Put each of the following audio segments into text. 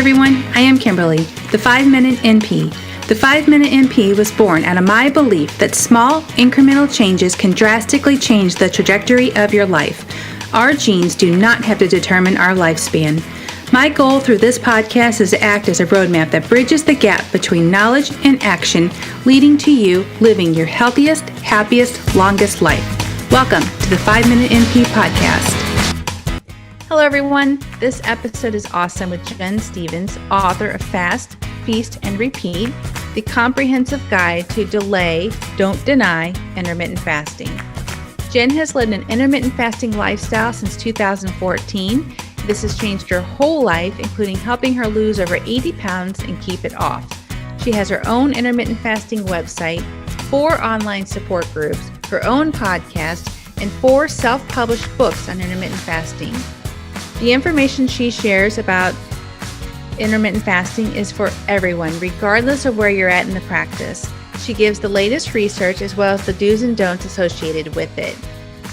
everyone, I am Kimberly, the 5-Minute NP. The 5-Minute NP was born out of my belief that small, incremental changes can drastically change the trajectory of your life. Our genes do not have to determine our lifespan. My goal through this podcast is to act as a roadmap that bridges the gap between knowledge and action, leading to you living your healthiest, happiest, longest life. Welcome to the 5-Minute NP podcast. Hello, everyone. This episode is awesome with Jen Stevens, author of Fast, Feast, and Repeat, the comprehensive guide to delay, don't deny, intermittent fasting. Jen has led an intermittent fasting lifestyle since 2014. This has changed her whole life, including helping her lose over 80 pounds and keep it off. She has her own intermittent fasting website, 4 online support groups, her own podcast, and 4 self-published books on intermittent fasting. The information she shares about intermittent fasting is for everyone, regardless of where you're at in the practice. She gives the latest research as well as the do's and don'ts associated with it.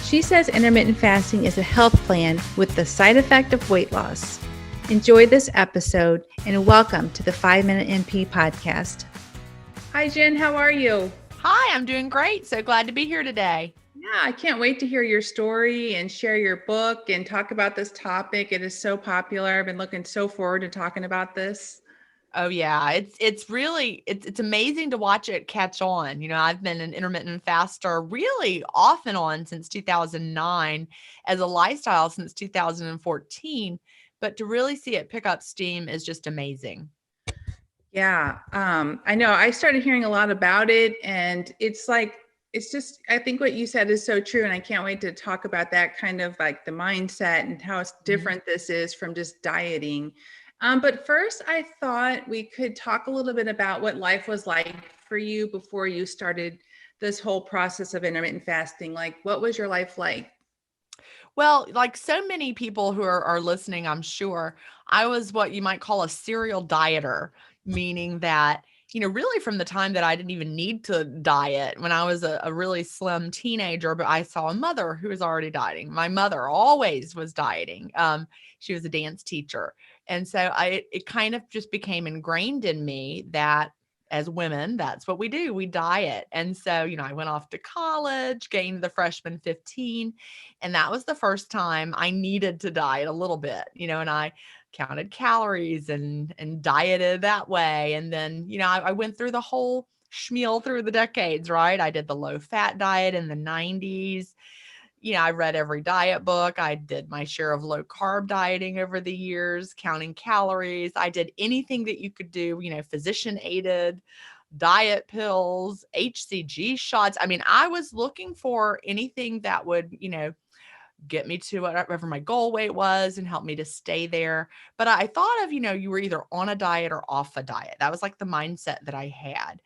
She says intermittent fasting is a health plan with the side effect of weight loss. Enjoy this episode and welcome to the 5-Minute NP podcast. Hi, Jen. How are you? Hi, I'm doing great. So glad to be here today. Yeah, I can't wait to hear your story and share your book and talk about this topic. It is so popular. I've been looking so forward to talking about this. Oh yeah, it's really it's amazing to watch it catch on. You know, I've been an intermittent faster really off and on since 2009, as a lifestyle since 2014, but to really see it pick up steam is just amazing. Yeah, I know. I started hearing a lot about it, and it's just, I think what you said is so true. And I can't wait to talk about that kind of like the mindset and how different this is from just dieting. But first, I thought we could talk a little bit about what life was like for you before you started this whole process of intermittent fasting. Like, what was your life like? Well, like so many people who are listening, I'm sure, I was what you might call a serial dieter, meaning that, you know, really from the time that I didn't even need to diet when I was a really slim teenager, but I saw a mother who was already dieting. My mother always was dieting. She was a dance teacher. And so it kind of just became ingrained in me that as women, that's what we do. We diet. And so, you know, I went off to college, gained the freshman 15, and that was the first time I needed to diet a little bit, you know, and I counted calories and dieted that way. And then, you know, I went through the whole schmeal through the decades, right? I did the low fat diet in the 90s. You know, I read every diet book. I did my share of low carb dieting over the years, counting calories. I did anything that you could do, you know, physician aided diet pills, HCG shots. I mean, I was looking for anything that would, you know, get me to whatever my goal weight was and help me to stay there. But I thought of, you know, you were either on a diet or off a diet. That was like the mindset that I had.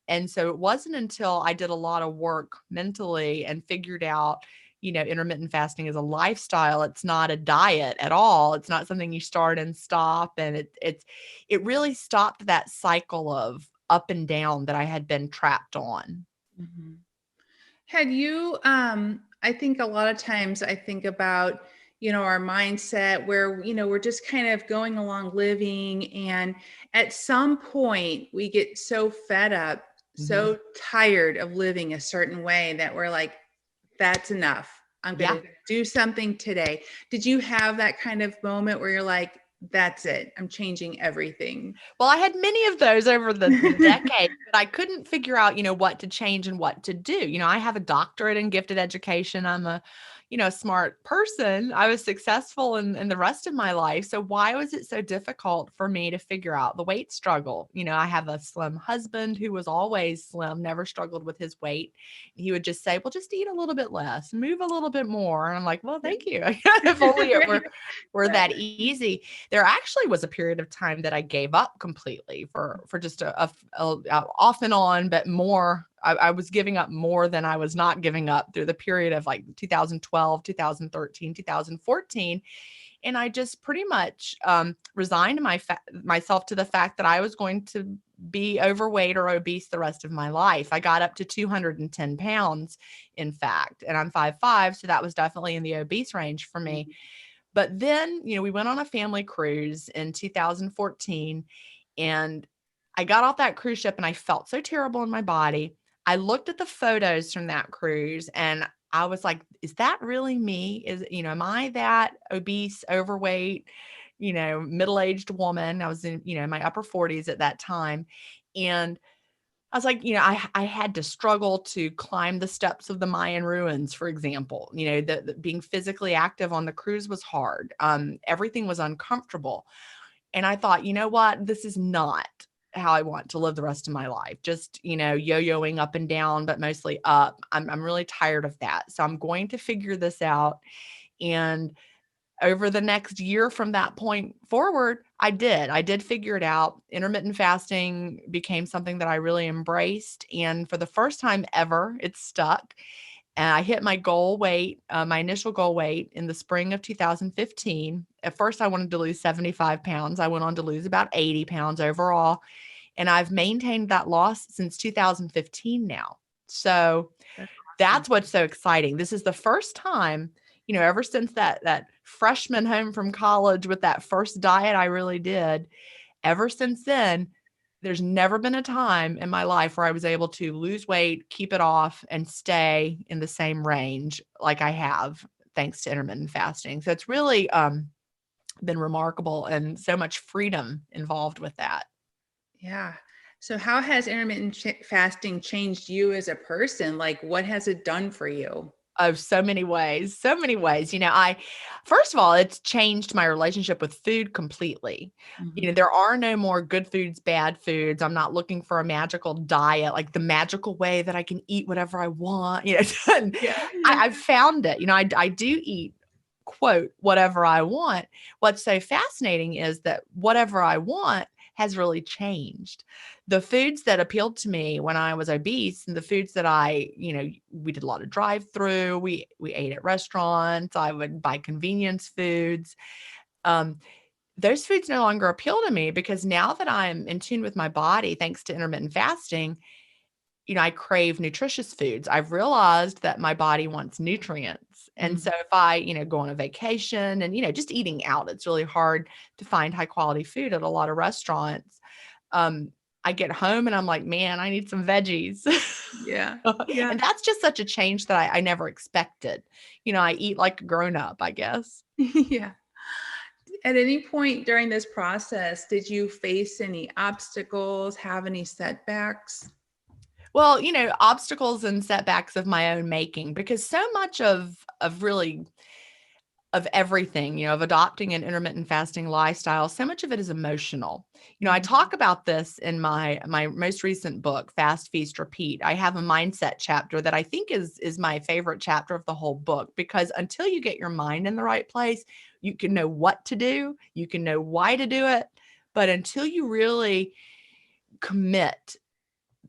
And so it wasn't until I did a lot of work mentally and figured out, you know, intermittent fasting is a lifestyle. It's not a diet at all. It's not something you start and stop. And it really stopped that cycle of up and down that I had been trapped on. Mhm. Had you, I think a lot of times I think about, our mindset where, we're just kind of going along living. And at some point we get so fed up, so tired of living a certain way that we're like, that's enough. I'm going to do something today. Did you have that kind of moment where you're like, that's it, I'm changing everything? Well, I had many of those over the decade, but I couldn't figure out, you know, what to change and what to do. You know, I have a doctorate in gifted education. I'm a, you know, smart person. I was successful in the rest of my life. So why was it so difficult for me to figure out the weight struggle? You know, I have a slim husband who was always slim, never struggled with his weight. He would just say, well, just eat a little bit less, move a little bit more. And I'm like, well, thank you. If only it were that easy. There actually was a period of time that I gave up completely for just a off and on, but more. I was giving up more than I was not giving up through the period of like 2012, 2013, 2014. And I just pretty much resigned myself to the fact that I was going to be overweight or obese the rest of my life. I got up to 210 pounds, in fact, and I'm 5'5", so that was definitely in the obese range for me. But then, we went on a family cruise in 2014, and I got off that cruise ship and I felt so terrible in my body. I looked at the photos from that cruise and I was like, is that really me? Am I that obese, overweight, middle-aged woman? I was in, my upper 40s at that time. And I was like, I had to struggle to climb the steps of the Mayan ruins, for example. The being physically active on the cruise was hard. Everything was uncomfortable. And I thought, you know what? This is not how I want to live the rest of my life. Just, yo-yoing up and down, but mostly up. I'm really tired of that. So I'm going to figure this out. And over the next year from that point forward, I did figure it out. Intermittent fasting became something that I really embraced. And for the first time ever, it stuck. And I hit my goal weight, my initial goal weight in the spring of 2015. At first, I wanted to lose 75 pounds. I went on to lose about 80 pounds overall. And I've maintained that loss since 2015 now. So That's awesome. that's what's so exciting. This is the first time, ever since that freshman home from college with that first diet I really did, ever since then, there's never been a time in my life where I was able to lose weight, keep it off, and stay in the same range like I have, thanks to intermittent fasting. So it's really been remarkable and so much freedom involved with that. Yeah. So how has intermittent fasting changed you as a person? Like, what has it done for you? Oh, so many ways, so many ways. First of all, it's changed my relationship with food completely. Mhm. There are no more good foods, bad foods. I'm not looking for a magical diet, like the magical way that I can eat whatever I want. And Yeah, yeah. I've found it. I do eat, quote, whatever I want. What's so fascinating is that whatever I want has really changed. The foods that appealed to me when I was obese and the foods that we did a lot of drive through, we ate at restaurants, I would buy convenience foods. Um, those foods no longer appeal to me because now that I'm in tune with my body, thanks to intermittent fasting, I crave nutritious foods. I've realized that my body wants nutrients. And so Mhm. if I, go on a vacation and, just eating out, it's really hard to find high quality food at a lot of restaurants. Um, I get home and I'm like, man, I need some veggies. Yeah. Yeah. And that's just such a change that I never expected. I eat like a grown up, I guess. Yeah. At any point during this process, did you face any obstacles, have any setbacks? Well, obstacles and setbacks of my own making, because so much of really of everything, of adopting an intermittent fasting lifestyle, so much of it is emotional. I Mhm. talk about this in my most recent book, Fast, Feast, Repeat. I have a mindset chapter that I think is my favorite chapter of the whole book, because until you get your mind in the right place, you can know what to do, you can know why to do it, but until you really commit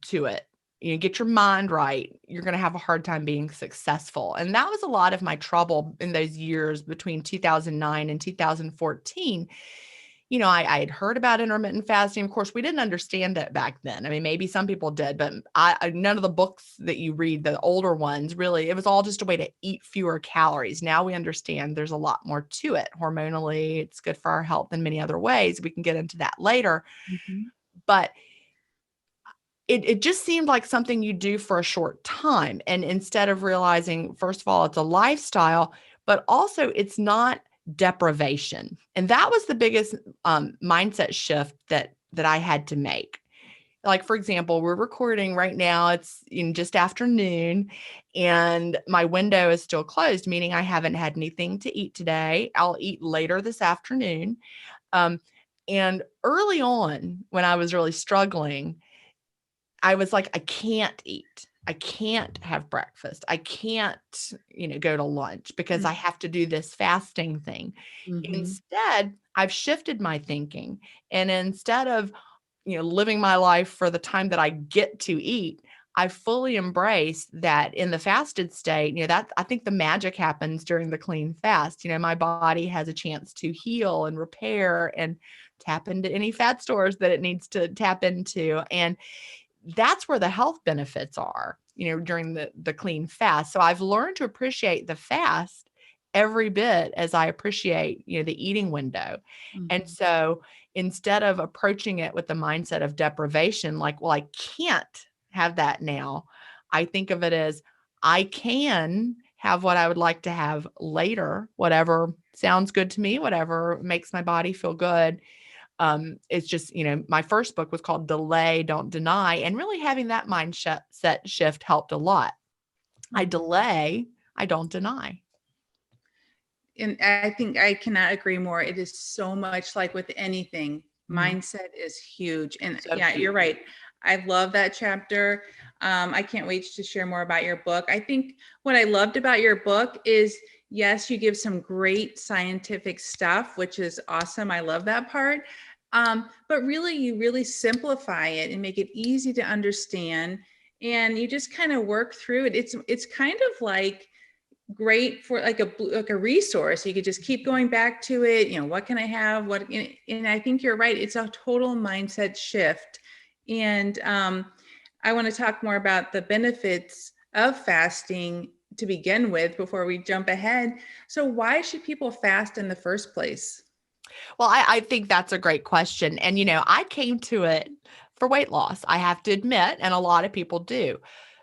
to it, get your mind right, you're going to have a hard time being successful. And that was a lot of my trouble in those years between 2009 and 2014. I had heard about intermittent fasting. Of course, we didn't understand it back then. I mean, maybe some people did, but none of the books that you read, the older ones, really, it was all just a way to eat fewer calories. Now we understand there's a lot more to it. Hormonally, it's good for our health in many other ways. We can get into that later. Mhm. But it just seemed like something you do for a short time. And instead of realizing, first of all, it's a lifestyle, but also it's not deprivation. And that was the biggest mindset shift that I had to make. Like, for example, we're recording right now, it's in just afternoon, and my window is still closed, meaning I haven't had anything to eat today. I'll eat later this afternoon. Um, and early on, when I was really struggling, I was like, I can't eat. I can't have breakfast. I can't, go to lunch because I have to do this fasting thing. Mhm. Instead, I've shifted my thinking. And instead of, living my life for the time that I get to eat, I fully embrace that in the fasted state, that I think the magic happens during the clean fast. My body has a chance to heal and repair and tap into any fat stores that it needs to tap into. And that's where the health benefits are, during the clean fast. So I've learned to appreciate the fast every bit as I appreciate, the eating window. And so instead of approaching it with the mindset of deprivation, like, well, I can't have that now, I think of it as I can have what I would like to have later, whatever sounds good to me, whatever makes my body feel good. It's just, my first book was called Delay, Don't Deny. And really having that mindset shift helped a lot. I delay, I don't deny. And I think I cannot agree more. It is so much like with anything. Mindset is huge. And So yeah, huge. you're right. I love that chapter. I can't wait to share more about your book. I think what I loved about your book is, yes, you give some great scientific stuff, which is awesome. I love that part. But really, you really simplify it and make it easy to understand. And you just kind of work through it. It's kind of like great for like a resource. You could just keep going back to it. What can I have? And I think you're right. It's a total mindset shift. And I want to talk more about the benefits of fasting to begin with before we jump ahead. So why should people fast in the first place? Well, I think that's a great question. And, I came to it for weight loss, I have to admit, and a lot of people do.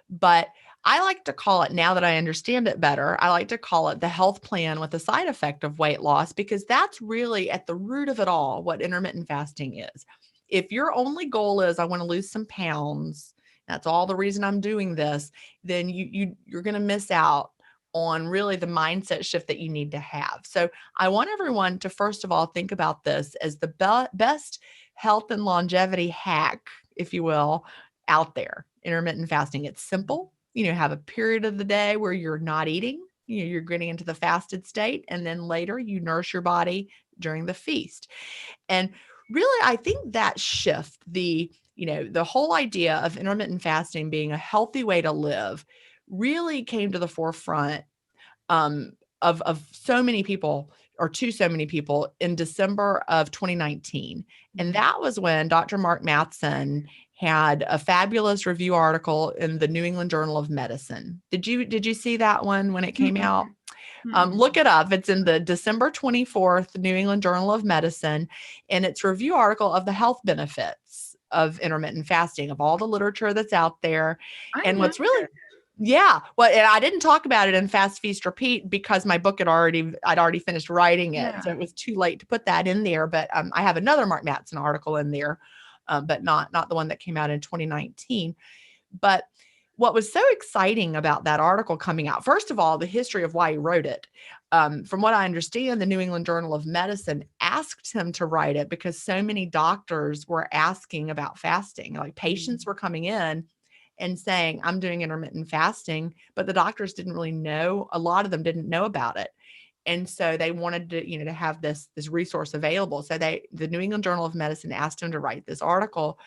But I like to call it, now that I understand it better, I like to call it the health plan with the side effect of weight loss, because that's really at the root of it all what intermittent fasting is. If your only goal is, I want to lose some pounds, that's all the reason I'm doing this, then you're going to miss out on really the mindset shift that you need to have. So I want everyone to, first of all, think about this as the best health and longevity hack, if you will, out there. Intermittent fasting. It's simple. Have a period of the day where you're not eating, you're getting into the fasted state, and then later you nourish your body during the feast. And really, I think that shift, the whole idea of intermittent fasting being a healthy way to live, really came to the forefront of so many people, or to so many people, in December of 2019. And that was when Dr. Mark Mattson had a fabulous review article in the New England Journal of Medicine. Did you see that one when it came out? Look it up. It's in the December 24th New England Journal of Medicine, and it's a review article of the health benefits of intermittent fasting, of all the literature that's out there. And what's really Yeah. Well, and I didn't talk about it in Fast Feast Repeat because my book I'd already finished writing it. So it was too late to put that in there. But I have another Mark Mattson article in there, but not the one that came out in 2019. But what was so exciting about that article coming out, first of all, the history of why he wrote it. From what I understand, the New England Journal of Medicine asked him to write it because so many doctors were asking about fasting. Like patients were coming in and saying, I'm doing intermittent fasting, but the doctors didn't really know. A lot of them didn't know about it. And so they wanted to have this resource available. So the New England Journal of Medicine asked him to write this article,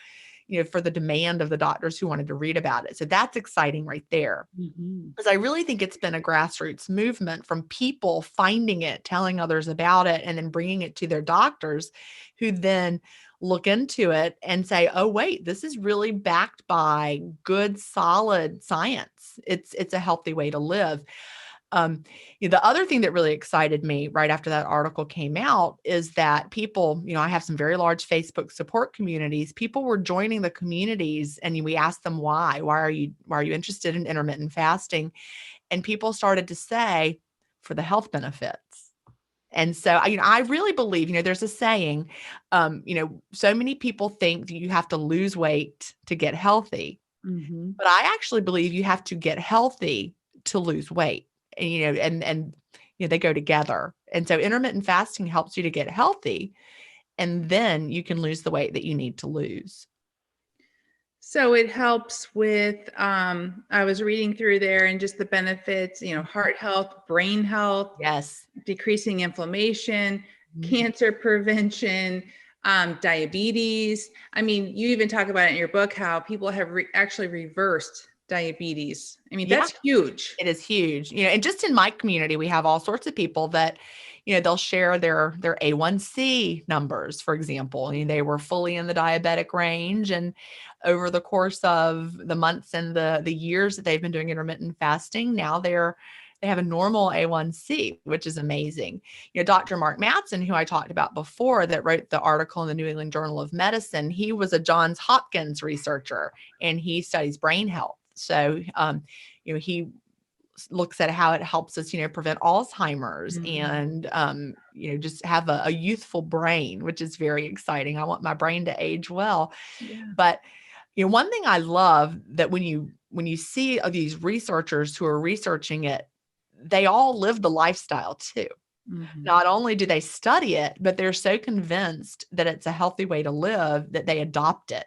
for the demand of the doctors who wanted to read about it. So that's exciting right there. Because I really think it's been a grassroots movement from people finding it, telling others about it, and then bringing it to their doctors, who then look into it and say, oh, wait, this is really backed by good, solid science. It's a healthy way to live. The other thing that really excited me right after that article came out is that people, I have some very large Facebook support communities. People were joining the communities, and we asked them why are you interested in intermittent fasting? And people started to say, for the health benefits. And so, I really believe, there's a saying, so many people think that you have to lose weight to get healthy, but I actually believe you have to get healthy to lose weight. And they go together. And so intermittent fasting helps you to get healthy, and then you can lose the weight that you need to lose. So it helps with, I was reading through there and just the benefits, heart health, brain health, Yes. decreasing inflammation, cancer prevention, diabetes. I mean, you even talk about it in your book, how people have actually reversed diabetes. I mean, that's huge. It is huge. And just in my community, we have all sorts of people that, they'll share their A1C numbers, for example. They were fully in the diabetic range, and over the course of the months and the years that they've been doing intermittent fasting, now they're They have a normal A1C, which is amazing. Dr. Mark Mattson, who I talked about before, that wrote the article in the New England Journal of Medicine, he was a Johns Hopkins researcher, and he studies brain health. So, he looks at how it helps us, prevent Alzheimer's and, just have a youthful brain, which is very exciting. I want my brain to age well. Yeah. But, one thing I love that when you see these researchers who are researching it, they all live the lifestyle too. Not only do they study it, but they're so convinced that it's a healthy way to live that they adopt it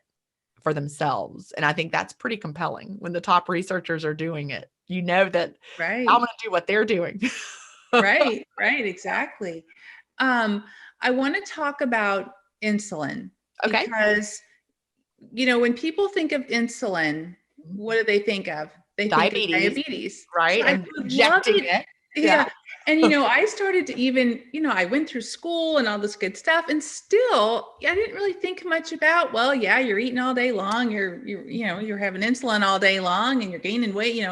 for themselves. And I think that's pretty compelling when the top researchers are doing it. That Right. I'm going to do what they're doing. Right, exactly. I want to talk about insulin Okay. because, when people think of insulin, what do they think of? They think of diabetes. Right. So and injecting it. Yeah. And, I started to even, I went through school and all this good stuff, and still I didn't really think much about, well, yeah, you're eating all day long. You're having insulin all day long and you're gaining weight,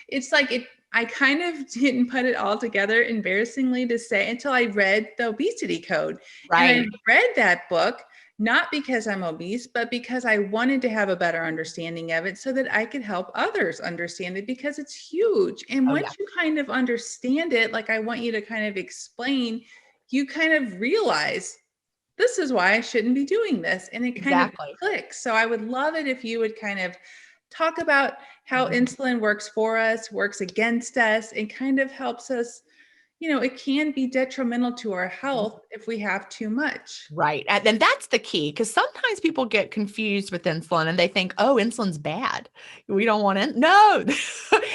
it's like I kind of didn't put it all together, embarrassingly to say, until I read the obesity code. Right. And I read that book, not because I'm obese, but because I wanted to have a better understanding of it so that I could help others understand it, because it's huge. And once you kind of understand it, like I want you to kind of explain, you kind of realize this is why I shouldn't be doing this. And it kind of clicks. So I would love it if you would kind of talk about how insulin works for us, works against us, and kind of helps us. It can be detrimental to our health if we have too much. Right. And that's the key, because sometimes people get confused with insulin and they think, oh, insulin's bad. We don't want it. No.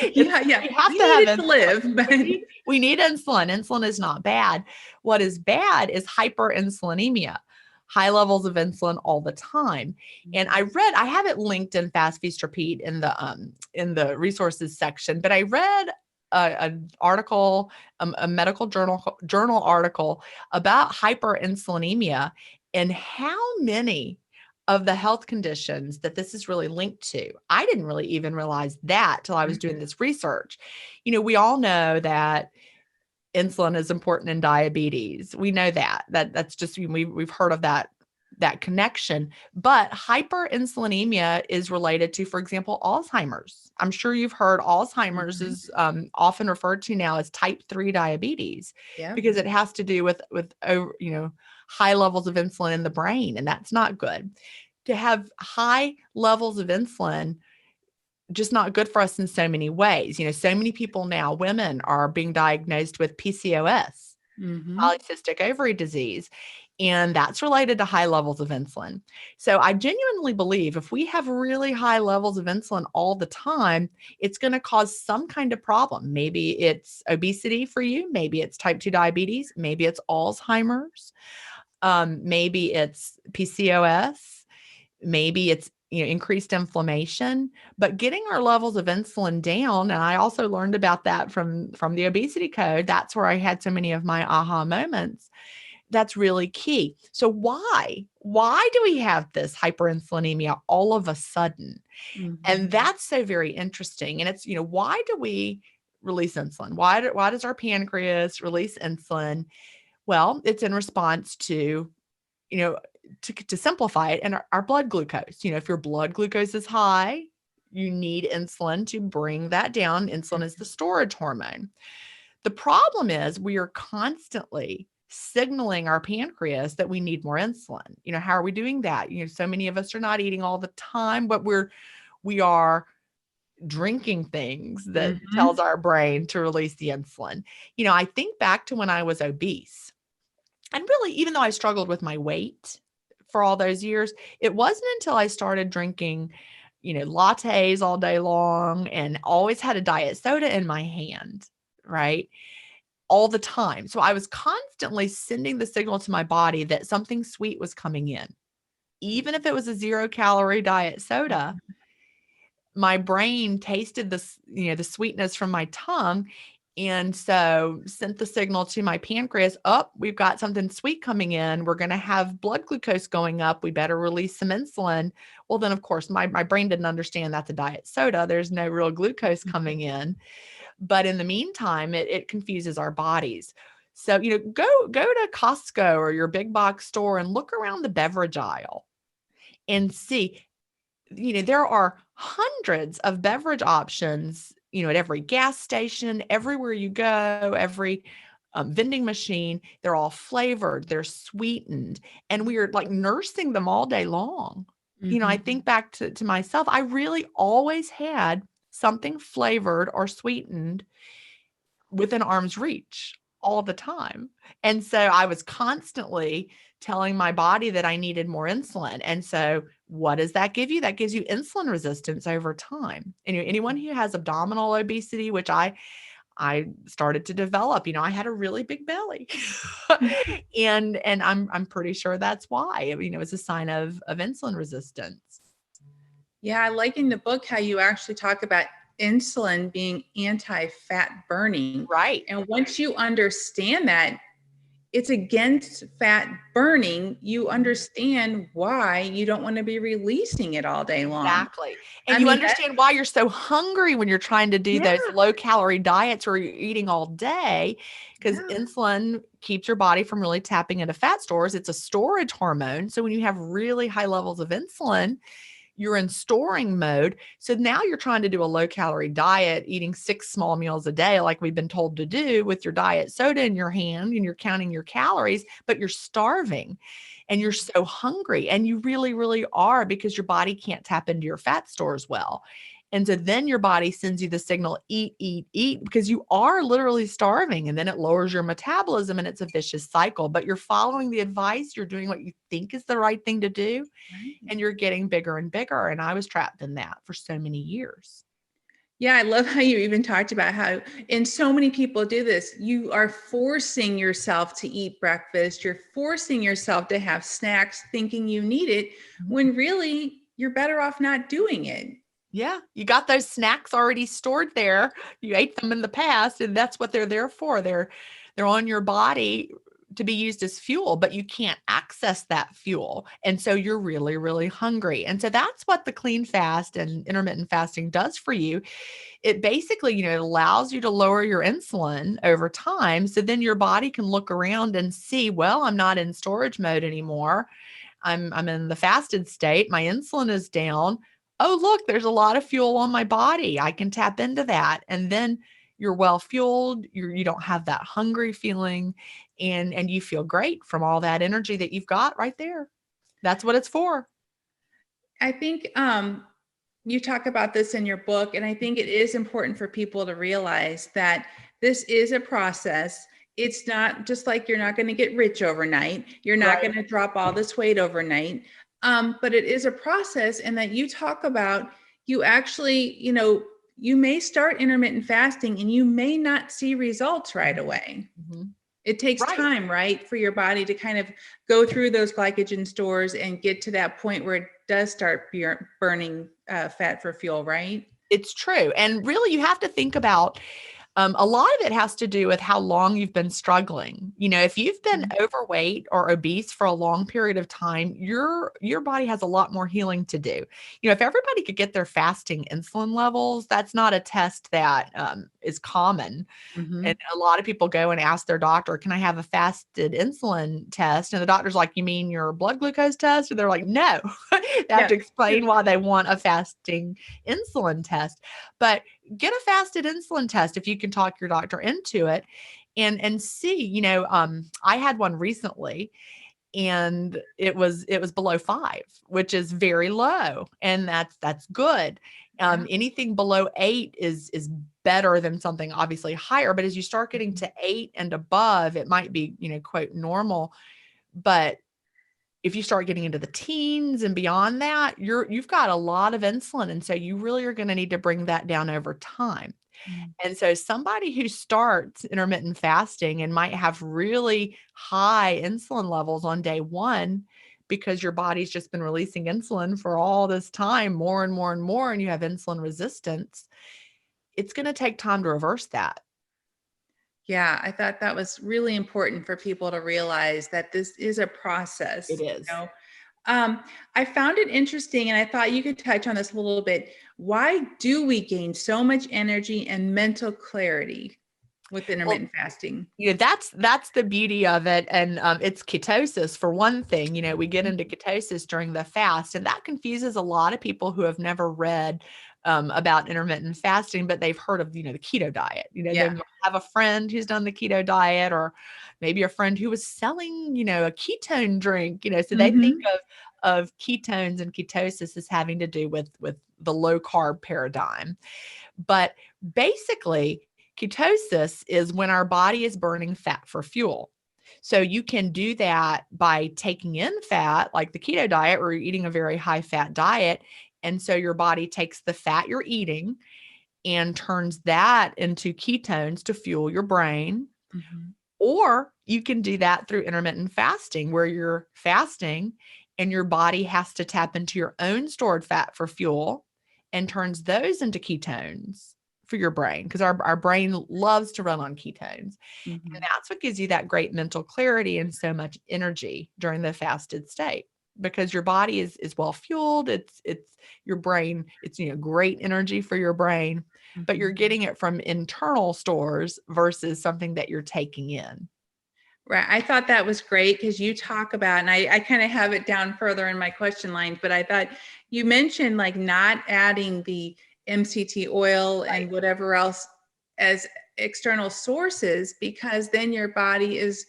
Yeah. We have to have it to live. But we need insulin. Insulin is not bad. What is bad is hyperinsulinemia. High levels of insulin all the time. And I have it linked in Fast Feast Repeat in the resources section, but I read an article, a medical journal article about hyperinsulinemia and how many of the health conditions that this is really linked to. I didn't really even realize that till I was doing this research. We all know that insulin is important in diabetes. We know that's just, we've heard of that connection, but hyperinsulinemia is related to, for example, Alzheimer's. I'm sure you've heard Alzheimer's is often referred to now as type 3 diabetes, because it has to do with high levels of insulin in the brain, and that's not good. To have high levels of insulin, just not good for us in so many ways. So many people now, women, are being diagnosed with PCOS, polycystic ovary disease, and that's related to high levels of insulin. So I genuinely believe if we have really high levels of insulin all the time, it's going to cause some kind of problem. Maybe it's obesity for you. Maybe it's type 2 diabetes. Maybe it's Alzheimer's. Maybe it's PCOS. Maybe it's increased inflammation. But getting our levels of insulin down, and I also learned about that from the obesity code. That's where I had so many of my aha moments. That's really key. So why do we have this hyperinsulinemia all of a sudden? And that's so very interesting. And it's, why do we release insulin? Why does our pancreas release insulin? Well, it's in response to, to simplify it, and our blood glucose. If your blood glucose is high, you need insulin to bring that down. Insulin is the storage hormone. The problem is we are constantly signaling our pancreas that we need more insulin. How are we doing that? So many of us are not eating all the time, but we are drinking things that tells our brain to release the insulin. I think back to when I was obese, and really, even though I struggled with my weight for all those years, it wasn't until I started drinking, lattes all day long and always had a diet soda in my hand, right? All the time. So I was constantly sending the signal to my body that something sweet was coming in. Even if it was a 0-calorie diet soda, my brain tasted the sweetness from my tongue, and so sent the signal to my pancreas, we've got something sweet coming in. We're going to have blood glucose going up. We better release some insulin. Well, then of course my brain didn't understand that's a diet soda. There's no real glucose coming in. But in the meantime, it confuses our bodies. So, go to Costco or your big box store and look around the beverage aisle and see, there are hundreds of beverage options, at every gas station, everywhere you go, every vending machine. They're all flavored, they're sweetened, and we are like nursing them all day long. I Mhm. think back to myself, I really always had something flavored or sweetened within arm's reach all the time. And so I was constantly telling my body that I needed more insulin. And so what does that give you? That gives you insulin resistance over time. And anyone who has abdominal obesity, which I started to develop, I had a really big belly. and I'm pretty sure that's why. It's a sign of insulin resistance. Yeah, I like in the book how you actually talk about insulin being anti-fat burning. Right. And once you understand that it's against fat burning, you understand why you don't want to be releasing it all day long. Exactly. I And you mean, that, understand why you're so hungry when you're trying to do yeah, those low calorie diets where you're eating all day, because yeah. insulin keeps your body from really tapping into fat stores. It's a storage hormone. So when you have really high levels of insulin, you're in storing mode. So now you're trying to do a low calorie diet, eating 6 small meals a day, like we've been told to do, with your diet soda in your hand and you're counting your calories, but you're starving and you're so hungry. And you really, really are, because your body can't tap into your fat stores well. And so then your body sends you the signal, eat, eat, eat, because you are literally starving. And then it lowers your metabolism and it's a vicious cycle. But you're following the advice, you're doing what you think is the right thing to do, Right. and you're getting bigger and bigger. And I was trapped in that for so many years. Yeah, I love how you even talked about how, and so many people do this. You are forcing yourself to eat breakfast. You're forcing yourself to have snacks thinking you need it Mhm. when really you're better off not doing it. Yeah, you got those snacks already stored there. You ate them in the past, and that's what they're there for. They're on your body to be used as fuel, but you can't access that fuel. And so you're really, really hungry. And so that's what the clean fast and intermittent fasting does for you. It basically, it allows you to lower your insulin over time. So then your body can look around and see, well, I'm not in storage mode anymore. I'm in the fasted state. My insulin is down. Oh, look, there's a lot of fuel on my body. I can tap into that. And then you're well fueled. You don't have that hungry feeling, and you feel great from all that energy that you've got right there. That's what it's for. I think you talk about this in your book, and I think it is important for people to realize that this is a process. It's not just like you're not going to get rich overnight. You're not Right. going to drop all this weight overnight. But it is a process, and that you talk about, you actually, you may start intermittent fasting and you may not see results right away. Mhm. It takes Right. time, right, for your body to kind of go through those glycogen stores and get to that point where it does start burning fat for fuel, right? It's true. And really, you have to think about, a lot of it has to do with how long you've been struggling. If you've been Mhm. overweight or obese for a long period of time, your body has a lot more healing to do. If everybody could get their fasting insulin levels, that's not a test that is common. And Mhm. a lot of people go and ask their doctor, "Can I have a fasted insulin test?" And the doctor's like, "You mean your blood glucose test?" And they're like, "No." They have Yeah. to explain why they want a fasting insulin test. But get a fasted insulin test if you can talk your doctor into it, and see. I had one recently, and it was below 5, which is very low, and that's good. Yeah. Anything below 8 is better than something obviously higher, but as you start getting Mhm. to 8 and above, it might be, quote, normal. But if you start getting into the teens and beyond that, you've got a lot of insulin, and so you really are gonna need to bring that down over time. Mm. And so somebody who starts intermittent fasting and might have really high insulin levels on day 1, because your body's just been releasing insulin for all this time, more and more and more, and you have insulin resistance, it's gonna take time to reverse that. Yeah, I thought that was really important for people to realize that this is a process, It is. I found it interesting, and I thought you could touch on this a little bit. Why do we gain so much energy and mental clarity with Well, intermittent fasting? that's the beauty of it. And it's ketosis for one thing. We get into ketosis during the fast, and that confuses a lot of people who have never read about intermittent fasting, but they've heard of, the keto diet. They Yeah. might have a friend who's done the keto diet, or maybe a friend who was selling, a ketone drink, so they think Hmm. of ketones and ketosis as having to do with the low carb paradigm. But basically, ketosis is when our body is burning fat for fuel. So you can do that by taking in fat, like the keto diet, or you're eating a very high fat diet. And so your body takes the fat you're eating and turns that into ketones to fuel your brain. Hmm. Or you can do that through intermittent fasting, where you're fasting and your body has to tap into your own stored fat for fuel and turns those into ketones for your brain, because our brain loves to run on ketones. And Hmm. that's what gives you that great mental clarity and so much energy during the fasted state, because your body is well fueled. It's your brain, it's great energy for your brain, but Hmm. you're getting it from internal stores versus something that you're taking in. Right. I thought that was great because you talk about, and I kind of have it down further in my question lines, but I thought you mentioned like not adding the MCT oil Right. and whatever else as external sources, because then your body is,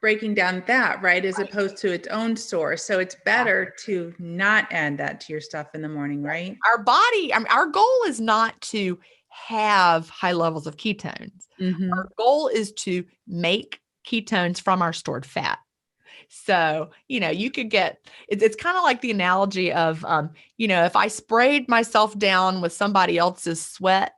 breaking down that, right, as Right. opposed to its own source. So it's Exactly. better to not add that to your stuff in the morning, right? Our body, I mean, our goal is not to have high levels of ketones. Our Hmm. goal is to make ketones from our stored fat. So, you could get it's kind of like the analogy of, if I sprayed myself down with somebody else's sweat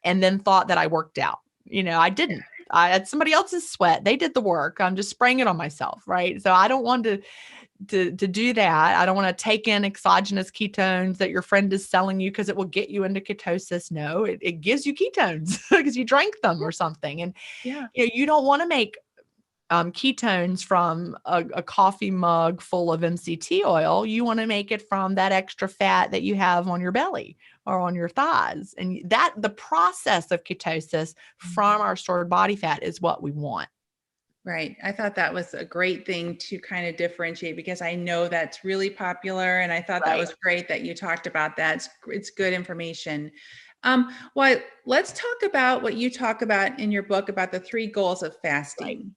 and then thought that I worked out, I didn't. I had somebody else's sweat. They did the work. I'm just spraying it on myself, right? So I don't want to do that. I don't want to take in exogenous ketones that your friend is selling you because it will get you into ketosis. No, it gives you ketones because you drank them or something. And Yeah. you don't want to make ketones from a coffee mug full of MCT oil. You want to make it from that extra fat that you have on your belly or on your thighs. And that the process of ketosis from our stored body fat is what we want. Right. I thought that was a great thing to kind of differentiate because I know that's really popular. And I thought that Right. was great that you talked about that. It's good information. Well, let's talk about what you talk about in your book about the 3 goals of Right. fasting.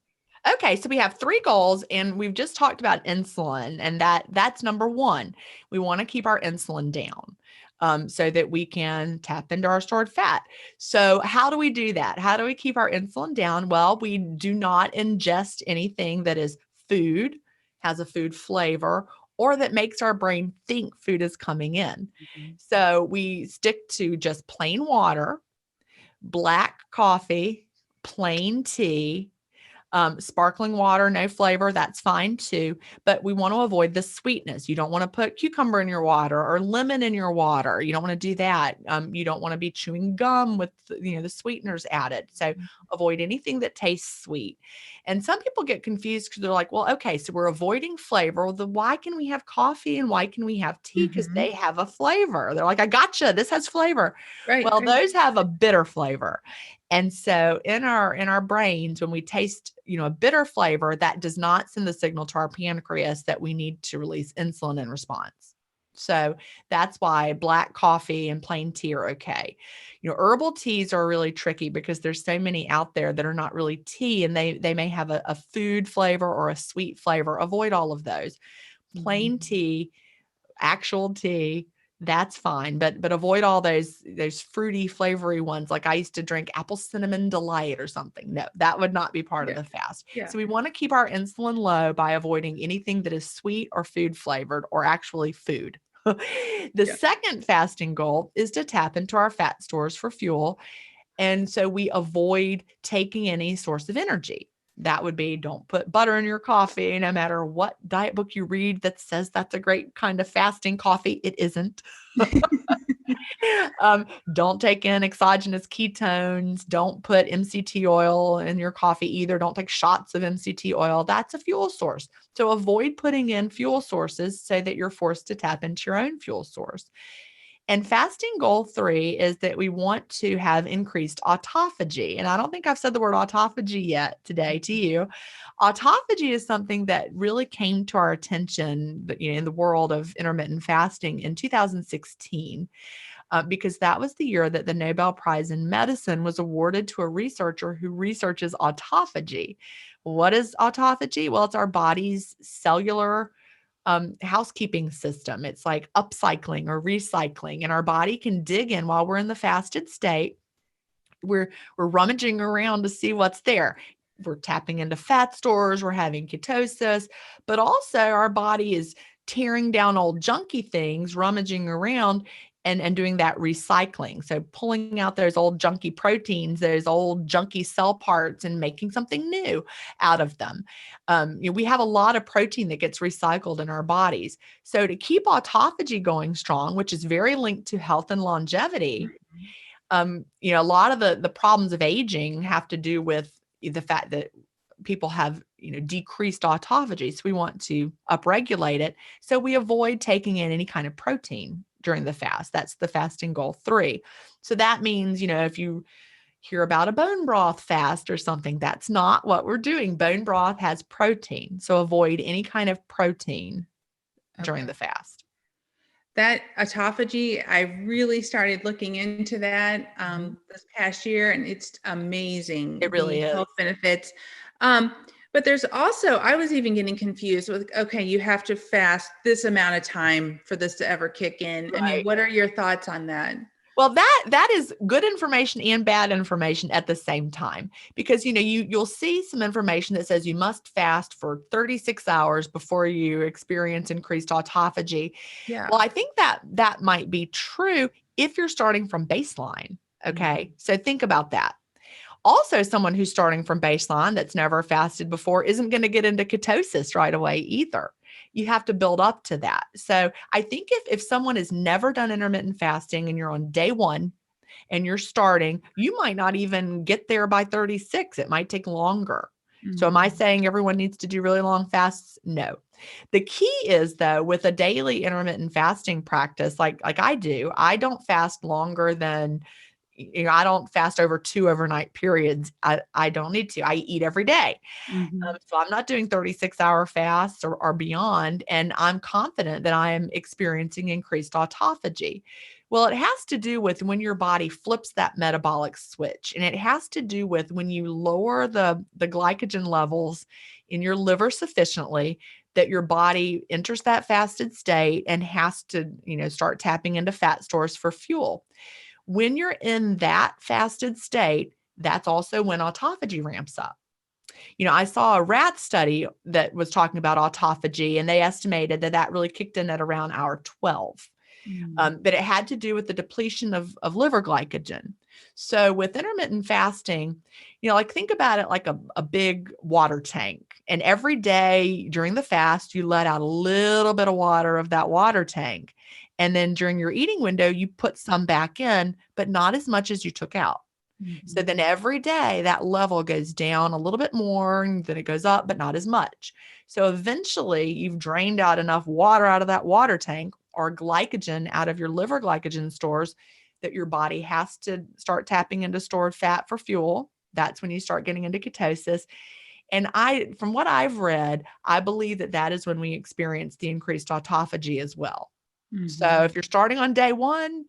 Okay, so we have 3 goals, and we've just talked about insulin, and that's number one. We want to keep our insulin down, so that we can tap into our stored fat. So how do we do that? How do we keep our insulin down? Well, we do not ingest anything that is food, has a food flavor, or that makes our brain think food is coming in. Mhm. So we stick to just plain water, black coffee, plain tea, sparkling water, no flavor, that's fine too. But we want to avoid the sweetness. You don't want to put cucumber in your water or lemon in your water. You don't want to do that. You don't want to be chewing gum with the sweeteners added. So avoid anything that tastes sweet. And some people get confused because they're like, well, okay, so we're avoiding flavor. Well, then why can we have coffee and why can we have tea? Because Mhm. they have a flavor. They're like, I gotcha. This has flavor. Right, Well, right. those have a bitter flavor. And so in our brains, when we taste, a bitter flavor, that does not send the signal to our pancreas that we need to release insulin in response. So that's why black coffee and plain tea are okay. Herbal teas are really tricky because there's so many out there that are not really tea, and they may have a food flavor or a sweet flavor. Avoid all of those. Mhm. Plain tea, actual tea, that's fine, but avoid all those fruity, flavory ones. Like I used to drink apple cinnamon delight or something. No, that would not be part of Yeah, the fast. yeah, So we want to keep our insulin low by avoiding anything that is sweet or food flavored or actually food. The yeah. second fasting goal is to tap into our fat stores for fuel. And so we avoid taking any source of energy. That would be, don't put butter in your coffee, no matter what diet book you read that says that's a great kind of fasting coffee. It isn't. Don't take in exogenous ketones. Don't put MCT oil in your coffee either. Don't take shots of MCT oil. That's a fuel source. So avoid putting in fuel sources so that you're forced to tap into your own fuel source. And fasting goal 3 is that we want to have increased autophagy. And I don't think I've said the word autophagy yet today to you. Autophagy is something that really came to our attention, in the world of intermittent fasting in 2016, because that was the year that the Nobel Prize in Medicine was awarded to a researcher who researches autophagy. What is autophagy? Well, it's our body's cellular housekeeping system. It's like upcycling or recycling, and our body can dig in while we're in the fasted state. We're rummaging around to see what's there. We're tapping into fat stores, we're having ketosis, but also our body is tearing down old junky things, rummaging around and doing that recycling. So pulling out those old junky proteins, those old junky cell parts, and making something new out of them. We have a lot of protein that gets recycled in our bodies. So to keep autophagy going strong, which is very linked to health and longevity, a lot of the problems of aging have to do with the fact that people have, decreased autophagy. So we want to upregulate it. So we avoid taking in any kind of protein during the fast. That's the fasting goal 3. So that means, if you hear about a bone broth fast or something, that's not what we're doing. Bone broth has protein. So avoid any kind of protein during the fast. That autophagy, I really started looking into that this past year, and it's amazing. It really is. Health benefits. But there's also, I was even getting confused with, okay, you have to fast this amount of time for this to ever kick in. Right. I mean, what are your thoughts on that? Well, that is good information and bad information at the same time, because you'll see some information that says you must fast for 36 hours before you experience increased autophagy. Yeah. Well, I think that might be true if you're starting from baseline. Okay. So think about that. Also, someone who's starting from baseline that's never fasted before isn't going to get into ketosis right away either. You have to build up to that. So I think if someone has never done intermittent fasting and you're on day 1 and you're starting, you might not even get there by 36. It might take longer. So am I saying everyone needs to do really long fasts? No. The key is, though, with a daily intermittent fasting practice, like I do, I don't fast longer than, I don't fast over 2 overnight periods. I don't need to. I eat every day. So I'm not doing 36-hour fasts or beyond, and I'm confident that I am experiencing increased autophagy. Well, it has to do with when your body flips that metabolic switch, and it has to do with when you lower the glycogen levels in your liver sufficiently that your body enters that fasted state and has to, start tapping into fat stores for fuel. When you're in that fasted state, that's also when autophagy ramps up. I saw a rat study that was talking about autophagy, and they estimated that really kicked in at around hour 12. But it had to do with the depletion of liver glycogen. So with intermittent fasting, think about it like a big water tank. And every day during the fast, you let out a little bit of water of that water tank. And then during your eating window, you put some back in, but not as much as you took out. So then every day that level goes down a little bit more, and then it goes up, but not as much. So eventually you've drained out enough water out of that water tank, or glycogen out of your liver glycogen stores, that your body has to start tapping into stored fat for fuel. That's when you start getting into ketosis. And from what I've read, I believe that is when we experience the increased autophagy as well. So if you're starting on day 1,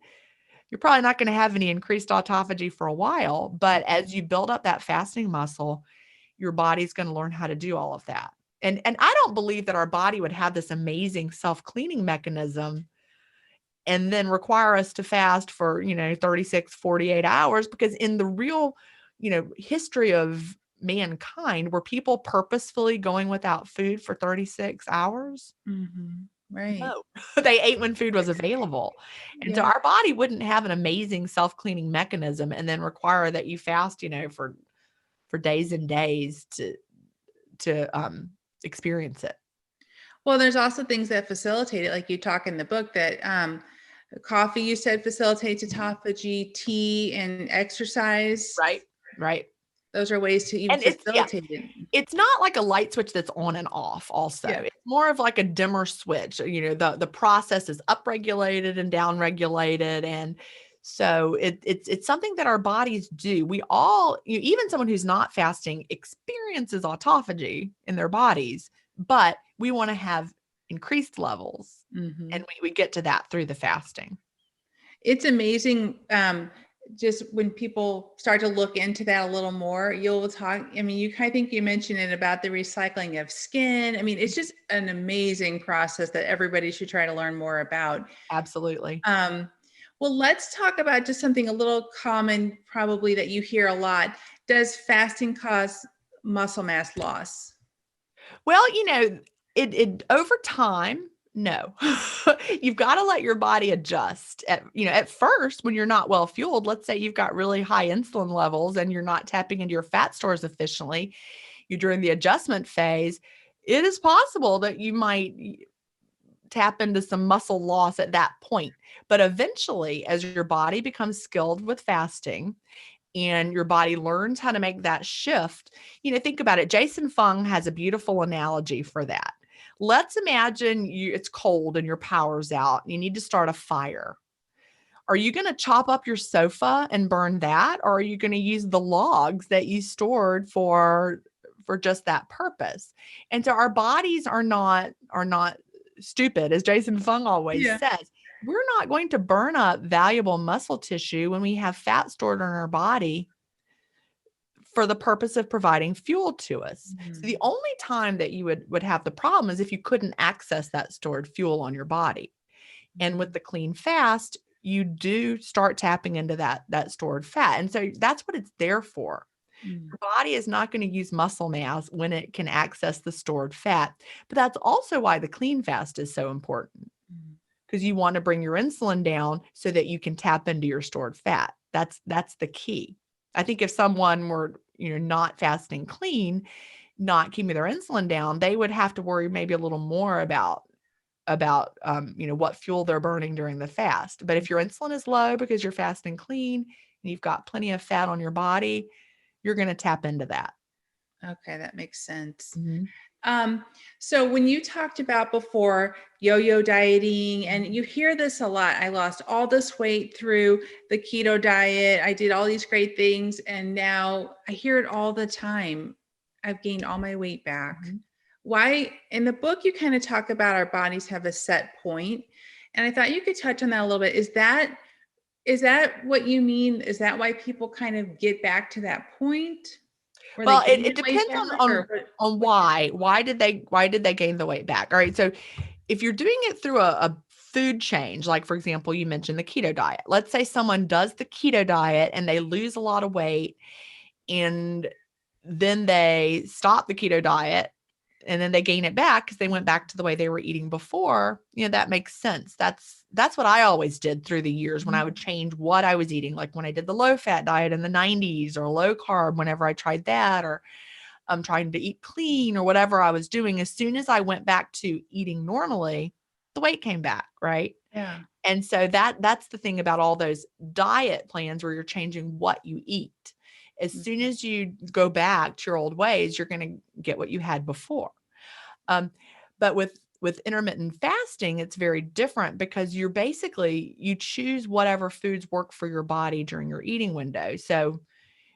you're probably not going to have any increased autophagy for a while, but as you build up that fasting muscle, your body's going to learn how to do all of that. And I don't believe that our body would have this amazing self-cleaning mechanism and then require us to fast for, 36, 48 hours, because in the real, history of mankind, were people purposefully going without food for 36 hours? Right. No, they ate when food was available. And so our body wouldn't have an amazing self-cleaning mechanism and then require that you fast, for days and days to experience it. Well, there's also things that facilitate it, like you talk in the book, that Coffee, you said, facilitates autophagy, tea, and exercise. Right. Right. Those are ways to even And facilitate it. it's not like a light switch that's on and off also. Yeah. It's more of like a dimmer switch. The process is upregulated and downregulated. And so it's something that our bodies do. We all, even someone who's not fasting experiences autophagy in their bodies, but we want to have increased levels. Mm-hmm. And we get to that through the fasting. It's amazing. Just when people start to look into that a little more, you'll talk. I mean, I think you mentioned it about the recycling of skin. I mean, it's just an amazing process that everybody should try to learn more about. Absolutely. Well, let's talk about just something a little common, probably that you hear a lot. Does fasting cause muscle mass loss? Well, it over time, no. You've got to let your body adjust. At first, when you're not well fueled, let's say you've got really high insulin levels and you're not tapping into your fat stores efficiently, you're during the adjustment phase, it is possible that you might tap into some muscle loss at that point. But eventually, as your body becomes skilled with fasting and your body learns how to make that shift, think about it. Jason Fung has a beautiful analogy for that. Let's imagine it's cold and your power's out and you need to start a fire. Are you going to chop up your sofa and burn that? Or are you going to use the logs that you stored for just that purpose? And so our bodies are not stupid, as Jason Fung always says. We're not going to burn up valuable muscle tissue when we have fat stored in our body for the purpose of providing fuel to us. Mm-hmm. So the only time that you would have the problem is if you couldn't access that stored fuel on your body. Mm-hmm. And with the clean fast, you do start tapping into that stored fat. And so that's what it's there for. Mm-hmm. Your body is not going to use muscle mass when it can access the stored fat. But that's also why the clean fast is so important. Because you want to bring your insulin down so that you can tap into your stored fat. That's the key. I think if someone were, not fasting clean, not keeping their insulin down, they would have to worry maybe a little more about what fuel they're burning during the fast. But if your insulin is low because you're fasting clean and you've got plenty of fat on your body, you're going to tap into that. Okay, that makes sense. Mm-hmm. So when you talked about before yo-yo dieting, and you hear this a lot, I lost all this weight through the keto diet, I did all these great things, and now I hear it all the time. I've gained all my weight back. Mm-hmm. Why? In the book, you kind of talk about our bodies have a set point, and I thought you could touch on that a little bit. Is that what you mean? Is that why people kind of get back to that point? Well, it depends on why did they gain the weight back? All right. So if you're doing it through a food change, like for example, you mentioned the keto diet. Let's say someone does the keto diet and they lose a lot of weight and then they stop the keto diet and then they gain it back because they went back to the way they were eating before. That makes sense. That's what I always did through the years when I would change what I was eating. Like when I did the low fat diet in the 90s or low carb, whenever I tried that, or I'm trying to eat clean or whatever I was doing. As soon as I went back to eating normally, the weight came back. Right. Yeah. And so that's the thing about all those diet plans where you're changing what you eat. As soon as you go back to your old ways, you're going to get what you had before. But with intermittent fasting, it's very different because you choose whatever foods work for your body during your eating window. So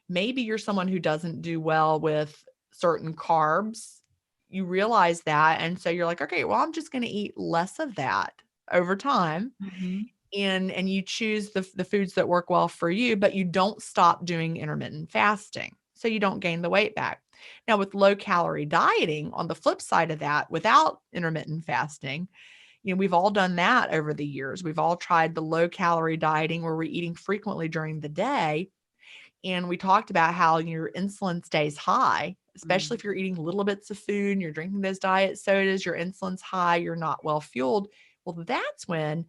maybe you're someone who doesn't do well with certain carbs. You realize that. And so you're like, okay, well, I'm just going to eat less of that over time. Mm-hmm. And you choose the foods that work well for you, but you don't stop doing intermittent fasting. So you don't gain the weight back. Now with low calorie dieting, on the flip side of that, without intermittent fasting, we've all done that over the years. We've all tried the low calorie dieting where we're eating frequently during the day. And we talked about how your insulin stays high, especially if you're eating little bits of food and you're drinking those diet sodas, your insulin's high, you're not well fueled. Well, that's when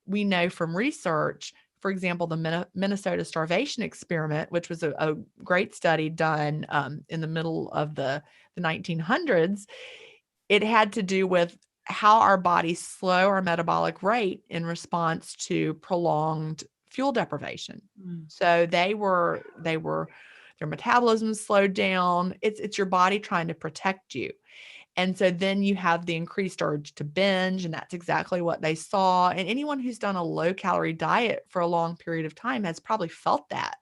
we know from research, for example, the Minnesota starvation experiment, which was a great study done in the middle of the 1900s, it had to do with how our bodies slow our metabolic rate in response to prolonged fuel deprivation. So their metabolism slowed down. It's your body trying to protect you. And so then you have the increased urge to binge, and that's exactly what they saw. And anyone who's done a low calorie diet for a long period of time has probably felt that.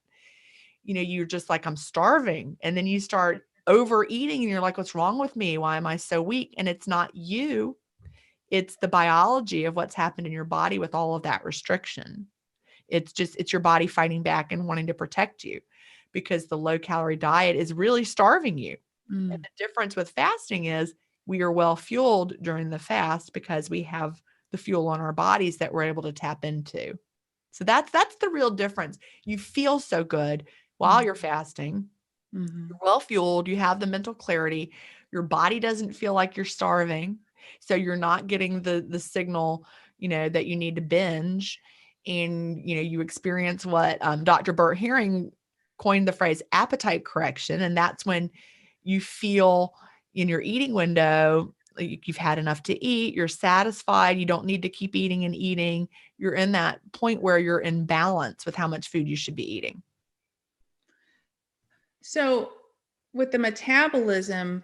You're just like, I'm starving. And then you start overeating and you're like, what's wrong with me? Why am I so weak? And it's not you, it's the biology of what's happened in your body with all of that restriction. It's your body fighting back and wanting to protect you, because the low calorie diet is really starving you. And the difference with fasting is we are well fueled during the fast because we have the fuel on our bodies that we're able to tap into. So that's the real difference. You feel so good while you're fasting. You're well fueled, you have the mental clarity, your body doesn't feel like you're starving. So you're not getting the signal, that you need to binge. And, you experience what Dr. Burt Herring coined the phrase appetite correction. And that's when you feel in your eating window, like you've had enough to eat, you're satisfied, you don't need to keep eating and eating. You're in that point where you're in balance with how much food you should be eating. So with the metabolism,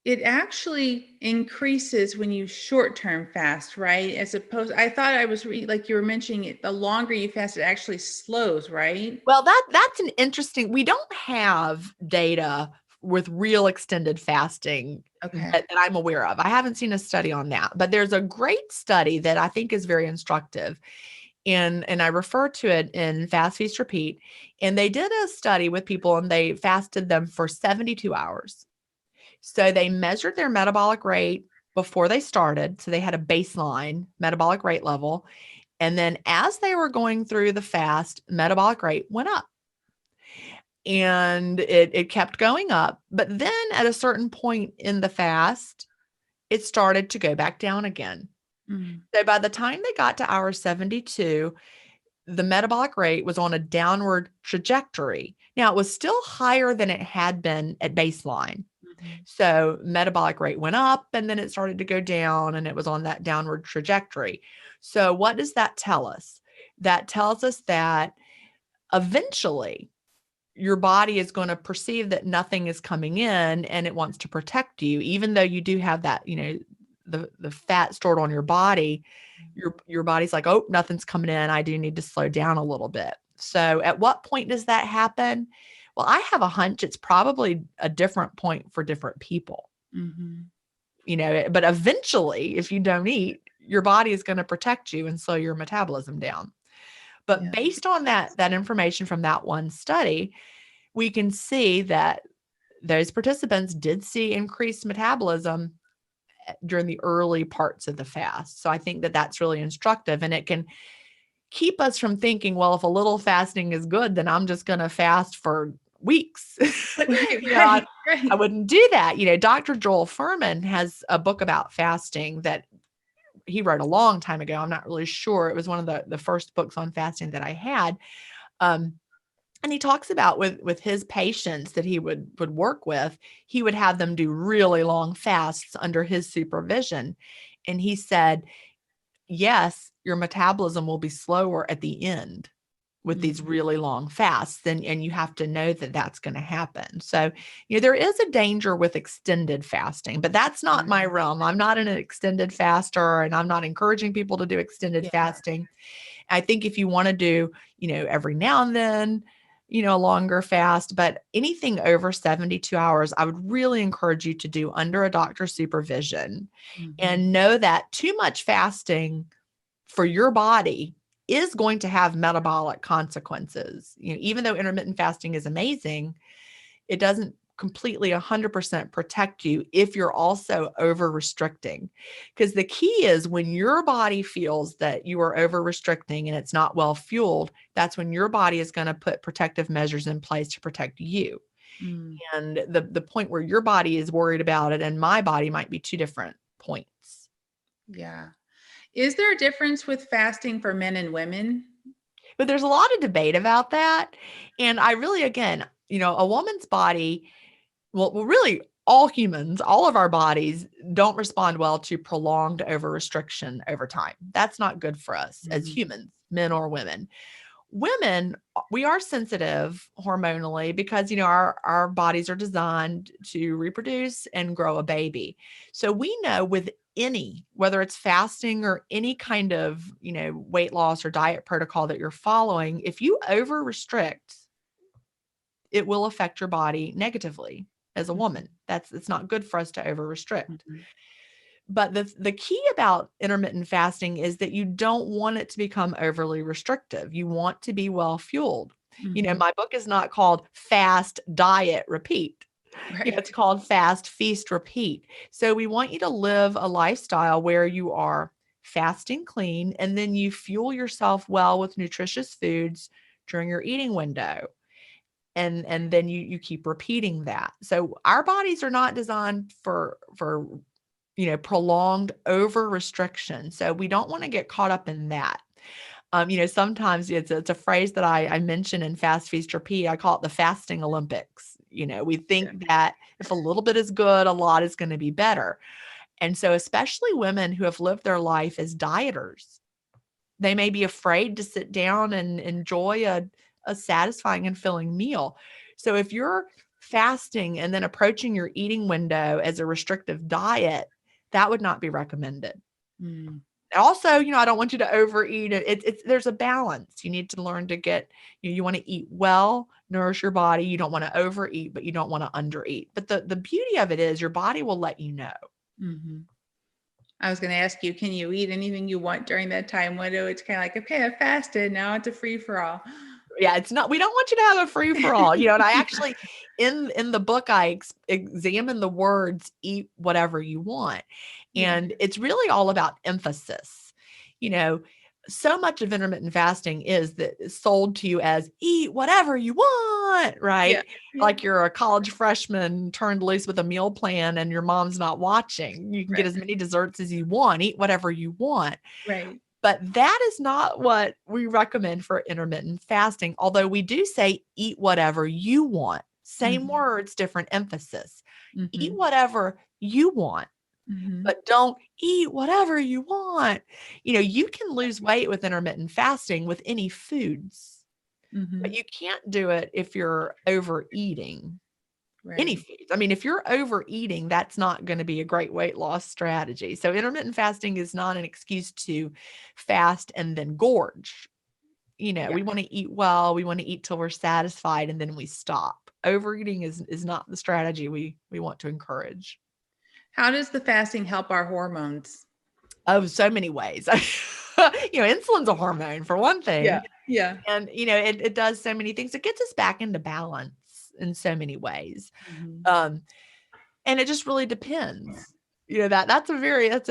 it actually increases when you short-term fast, right? As opposed, I thought I was like you were mentioning it, the longer you fast, it actually slows, right? Well, that's an interesting, we don't have data with real extended fasting that I'm aware of. I haven't seen a study on that, but there's a great study that I think is very instructive. And I refer to it in Fast, Feast, Repeat. And they did a study with people and they fasted them for 72 hours. So they measured their metabolic rate before they started. So they had a baseline metabolic rate level. And then as they were going through the fast, metabolic rate went up. And it kept going up. But then at a certain point in the fast, it started to go back down again. So by the time they got to hour 72, the metabolic rate was on a downward trajectory. Now, it was still higher than it had been at baseline. So metabolic rate went up and then it started to go down and it was on that downward trajectory. So what does that tell us? That tells us that eventually your body is going to perceive that nothing is coming in and it wants to protect you, even though you do have that, the fat stored on your body. Your body's like, oh, nothing's coming in. I do need to slow down a little bit. So at what point does that happen? Well, I have a hunch it's probably a different point for different people. But eventually, if you don't eat, your body is going to protect you and slow your metabolism down. But based on that information from that one study, we can see that those participants did see increased metabolism during the early parts of the fast. So I think that that's really instructive, and it can keep us from thinking, well, if a little fasting is good, then I'm just going to fast for weeks. I wouldn't do that. Dr. Joel Fuhrman has a book about fasting that he wrote a long time ago. I'm not really sure. It was one of the first books on fasting that I had. And he talks about with his patients that he would work with, he would have them do really long fasts under his supervision. And he said, yes, your metabolism will be slower at the end with these really long fasts. And you have to know that that's going to happen. So, there is a danger with extended fasting, but that's not my realm. I'm not an extended faster, and I'm not encouraging people to do extended fasting. I think if you want to do, every now and then, a longer fast, but anything over 72 hours, I would really encourage you to do under a doctor's supervision and know that too much fasting for your body is going to have metabolic consequences. Even though intermittent fasting is amazing, it doesn't completely 100% protect you if you're also over restricting. Because the key is when your body feels that you are over restricting and it's not well fueled, that's when your body is going to put protective measures in place to protect you. And the point where your body is worried about it and my body might be two different points. Yeah. Is there a difference with fasting for men and women? But there's a lot of debate about that. And I really, again, a woman's body, well, really all humans, all of our bodies don't respond well to prolonged over restriction over time. That's not good for us as humans, men or women. Women, we are sensitive hormonally because, our bodies are designed to reproduce and grow a baby. So we know with whether it's fasting or any kind of, weight loss or diet protocol that you're following, if you over restrict, it will affect your body negatively as a woman. It's not good for us to over restrict. But the key about intermittent fasting is that you don't want it to become overly restrictive. You want to be well fueled. My book is not called Fast, Diet, Repeat. Right. It's called Fast, Feast, Repeat. So we want you to live a lifestyle where you are fasting clean, and then you fuel yourself well with nutritious foods during your eating window. And then you keep repeating that. So our bodies are not designed for prolonged over restriction. So we don't want to get caught up in that. Sometimes it's a phrase that I mention in Fast, Feast, Repeat. I call it the fasting Olympics. We think that if a little bit is good, a lot is going to be better. And so especially women who have lived their life as dieters, they may be afraid to sit down and enjoy a satisfying and filling meal. So if you're fasting and then approaching your eating window as a restrictive diet, that would not be recommended. Also, I don't want you to overeat. There's a balance. You need to learn to get, you want to eat well, nourish your body. You don't want to overeat, but you don't want to undereat. But the beauty of it is your body will let you know. I was going to ask you, can you eat anything you want during that time window? It's kind of like, okay, I fasted. Now it's a free for all. Yeah, it's not, we don't want you to have a free for all, and I actually, in the book, I examine the words, eat whatever you want. And it's really all about emphasis. So much of intermittent fasting is sold to you as eat whatever you want, right? Like you're a college freshman turned loose with a meal plan and your mom's not watching. You can get as many desserts as you want, eat whatever you want. Right. But that is not what we recommend for intermittent fasting. Although we do say eat whatever you want. Same words, different emphasis. Eat whatever you want. But don't eat whatever you want. You can lose weight with intermittent fasting with any foods, but you can't do it if you're overeating any foods. I mean, if you're overeating, that's not going to be a great weight loss strategy. So intermittent fasting is not an excuse to fast and then gorge. We want to eat well, we want to eat till we're satisfied, and then we stop. Overeating is not the strategy we want to encourage. How does the fasting help our hormones? Oh, so many ways. Insulin's a hormone for one thing. Yeah. And, it does so many things. It gets us back into balance in so many ways. And it just really depends. That's a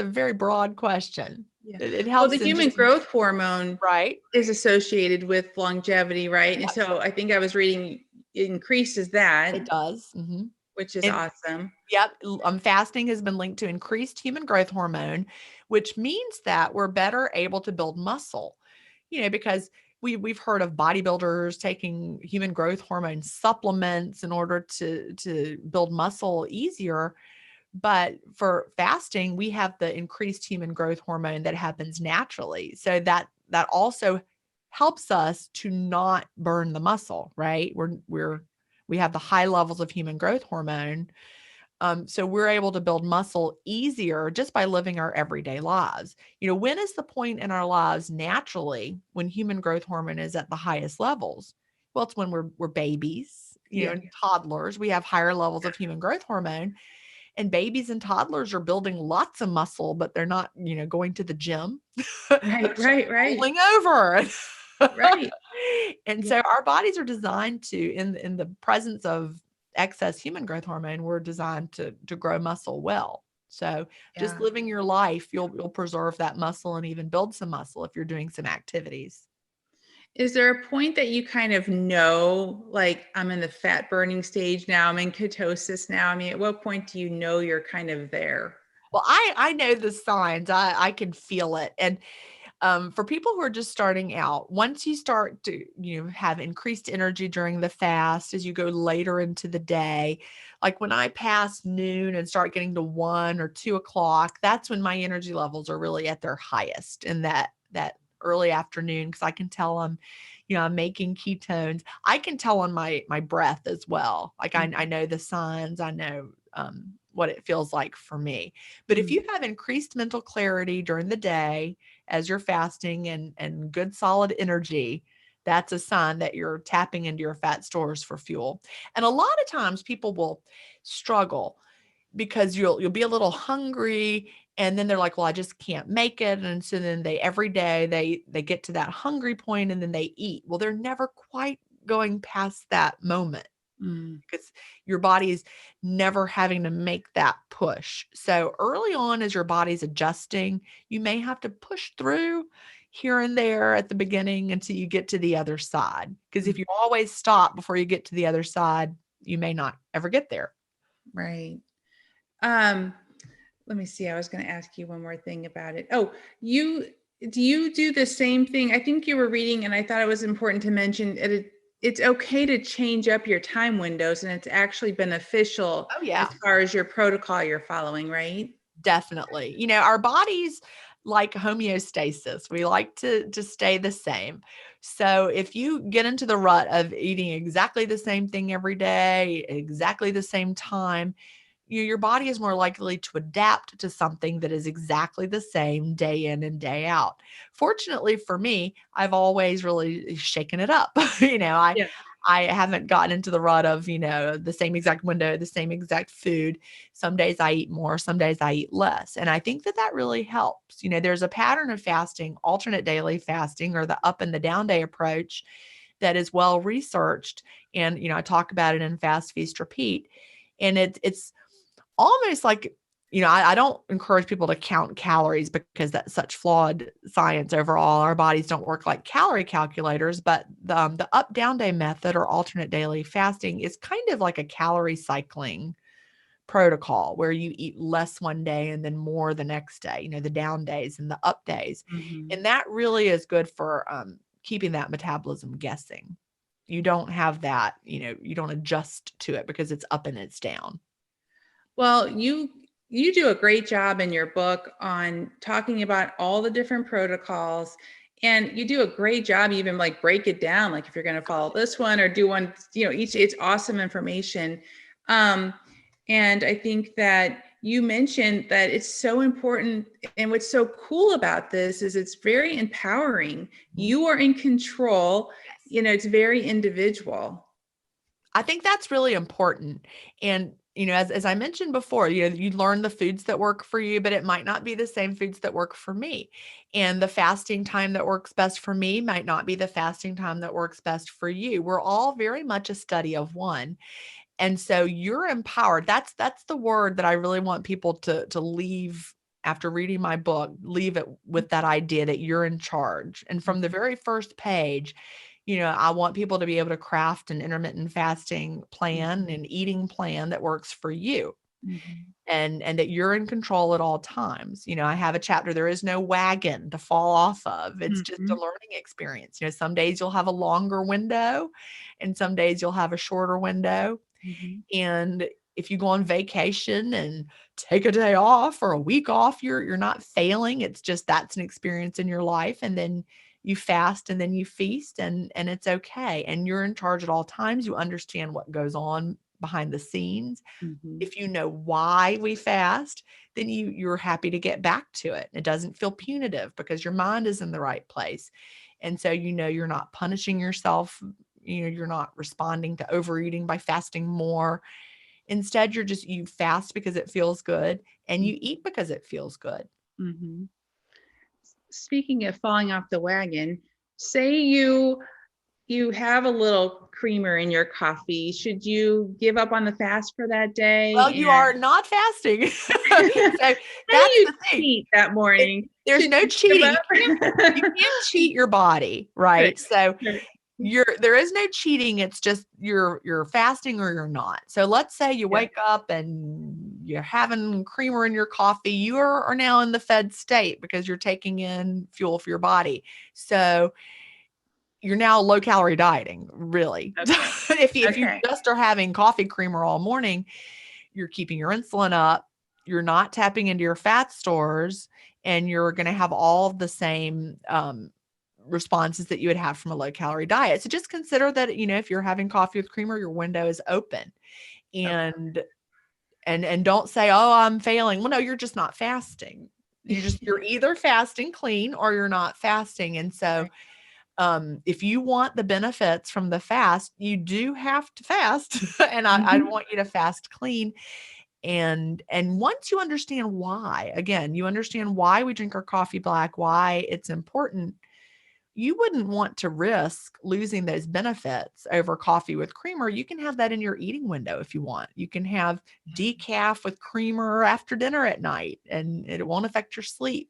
very broad question. It helps. Well, the human growth hormone, right, is associated with longevity, right? And so I think I was reading it increases that. It does. Which is awesome. Yep. Fasting has been linked to increased human growth hormone, which means that we're better able to build muscle, because we've heard of bodybuilders taking human growth hormone supplements in order to build muscle easier. But for fasting, we have the increased human growth hormone that happens naturally. So that also helps us to not burn the muscle, right? We have the high levels of human growth hormone. So we're able to build muscle easier just by living our everyday lives. When is the point in our lives naturally when human growth hormone is at the highest levels? Well, it's when we're babies, and toddlers. We have higher levels of human growth hormone, and babies and toddlers are building lots of muscle, but they're not, going to the gym. Right. Rolling over. Right. And so our bodies are designed to, in the presence of excess human growth hormone, we're designed to grow muscle well. So just living your life, you'll preserve that muscle and even build some muscle if you're doing some activities. Is there a point that you kind of know, like, I'm in the fat burning stage now, I'm in ketosis now? I mean, at what point do you know you're kind of there? Well, I know the signs. I can feel it. And for people who are just starting out, once you start to, have increased energy during the fast, as you go later into the day, like when I pass noon and start getting to 1 or 2 o'clock, that's when my energy levels are really at their highest in that early afternoon, because I can tell I'm making ketones. I can tell on my breath as well. Like I know the signs. I know what it feels like for me. But if Mm. you have increased mental clarity during the day as you're fasting and good solid energy, that's a sign that you're tapping into your fat stores for fuel. And a lot of times people will struggle because you'll be a little hungry, and then they're like, well, I just can't make it. And so then they every day they get to that hungry point and then they eat. Well, they're never quite going past that moment Mm. because your body's never having to make that push. So early on, as your body's adjusting, you may have to push through here and there at the beginning until you get to the other side. Because if Mm. you always stop before you get to the other side, you may not ever get there. Right. Um, Let me see. I was going to ask you one more thing about it. Oh, do you do the same thing? I think you were reading, and I thought it was important to mention it's okay to change up your time windows, and it's actually beneficial Oh, as yeah. far as your protocol you're following, right? Definitely. Our bodies like homeostasis. We like to stay the same. So if you get into the rut of eating exactly the same thing every day, exactly the same time, your body is more likely to adapt to something that is exactly the same day in and day out. Fortunately for me, I've always really shaken it up. Yeah. I haven't gotten into the rut of, the same exact window, the same exact food. Some days I eat more, some days I eat less. And I think that really helps. There's a pattern of fasting, alternate daily fasting, or the up and the down day approach that is well researched. And, I talk about it in Fast, Feast, Repeat. And it's almost like, I don't encourage people to count calories because that's such flawed science overall. Our bodies don't work like calorie calculators, but the up down day method or alternate daily fasting is kind of like a calorie cycling protocol where you eat less one day and then more the next day, the down days and the up days. Mhm. And that really is good for keeping that metabolism guessing. You don't have that, you don't adjust to it because it's up and it's down. Well, you do a great job in your book on talking about all the different protocols, and you do a great job even like break it down, like if you're going to follow this one or do one, each, it's awesome information. Um, and I think that you mentioned that it's so important, and what's so cool about this is it's very empowering. You are in control. Yes. It's very individual. I think that's really important. And, as I mentioned before, you learn the foods that work for you, but it might not be the same foods that work for me. And the fasting time that works best for me might not be the fasting time that works best for you. We're all very much a study of one. And so you're empowered. That's the word that I really want people to leave after reading my book, leave it with that idea that you're in charge. And from the very first page, I want people to be able to craft an intermittent fasting plan and eating plan that works for you. Mhm. And that you're in control at all times. I have a chapter, there is no wagon to fall off of. It's just a Mhm. learning experience. Some days you'll have a longer window and some days you'll have a shorter window. Mhm. And if you go on vacation and take a day off or a week off, you're not failing. It's just that's an experience in your life. And then you fast and then you feast and it's okay. And you're in charge at all times. You understand what goes on behind the scenes. Mhm. If you know why we fast, then you're happy to get back to it. It doesn't feel punitive because your mind is in the right place. And so you're not punishing yourself. You're not responding to overeating by fasting more. Instead, you fast because it feels good and you eat because it feels good. Mhm. Speaking of falling off the wagon, say you have a little creamer in your coffee. Should you give up on the fast for that Well, day? you are not fasting. So How do that's you the thing. cheat that morning? There's Should no you give cheating. You up? can't cheat your body, Right, right? So right. there is no cheating. It's just you're fasting or you're not. So let's say you Yeah. wake up and you're having creamer in your coffee. You are now in the fed state because you're taking in fuel for your body. So you're now low calorie dieting, really. Okay. If you Okay. just are having coffee creamer all morning, you're keeping your insulin up, you're not tapping into your fat stores, and you're going to have all of the same responses that you would have from a low calorie diet. So just consider that, if you're having coffee with creamer, your window is open. And and don't say, oh, I'm failing. Well, no, you're just not fasting. You're either fasting clean or you're not fasting. And so if you want the benefits from the fast, you do have to fast. And I want you to fast clean. And once you understand why, again, you understand why we drink our coffee black, why it's important, you wouldn't want to risk losing those benefits over coffee with creamer. You can have that in your eating window if you want. You can have decaf with creamer after dinner at night, and it won't affect your sleep.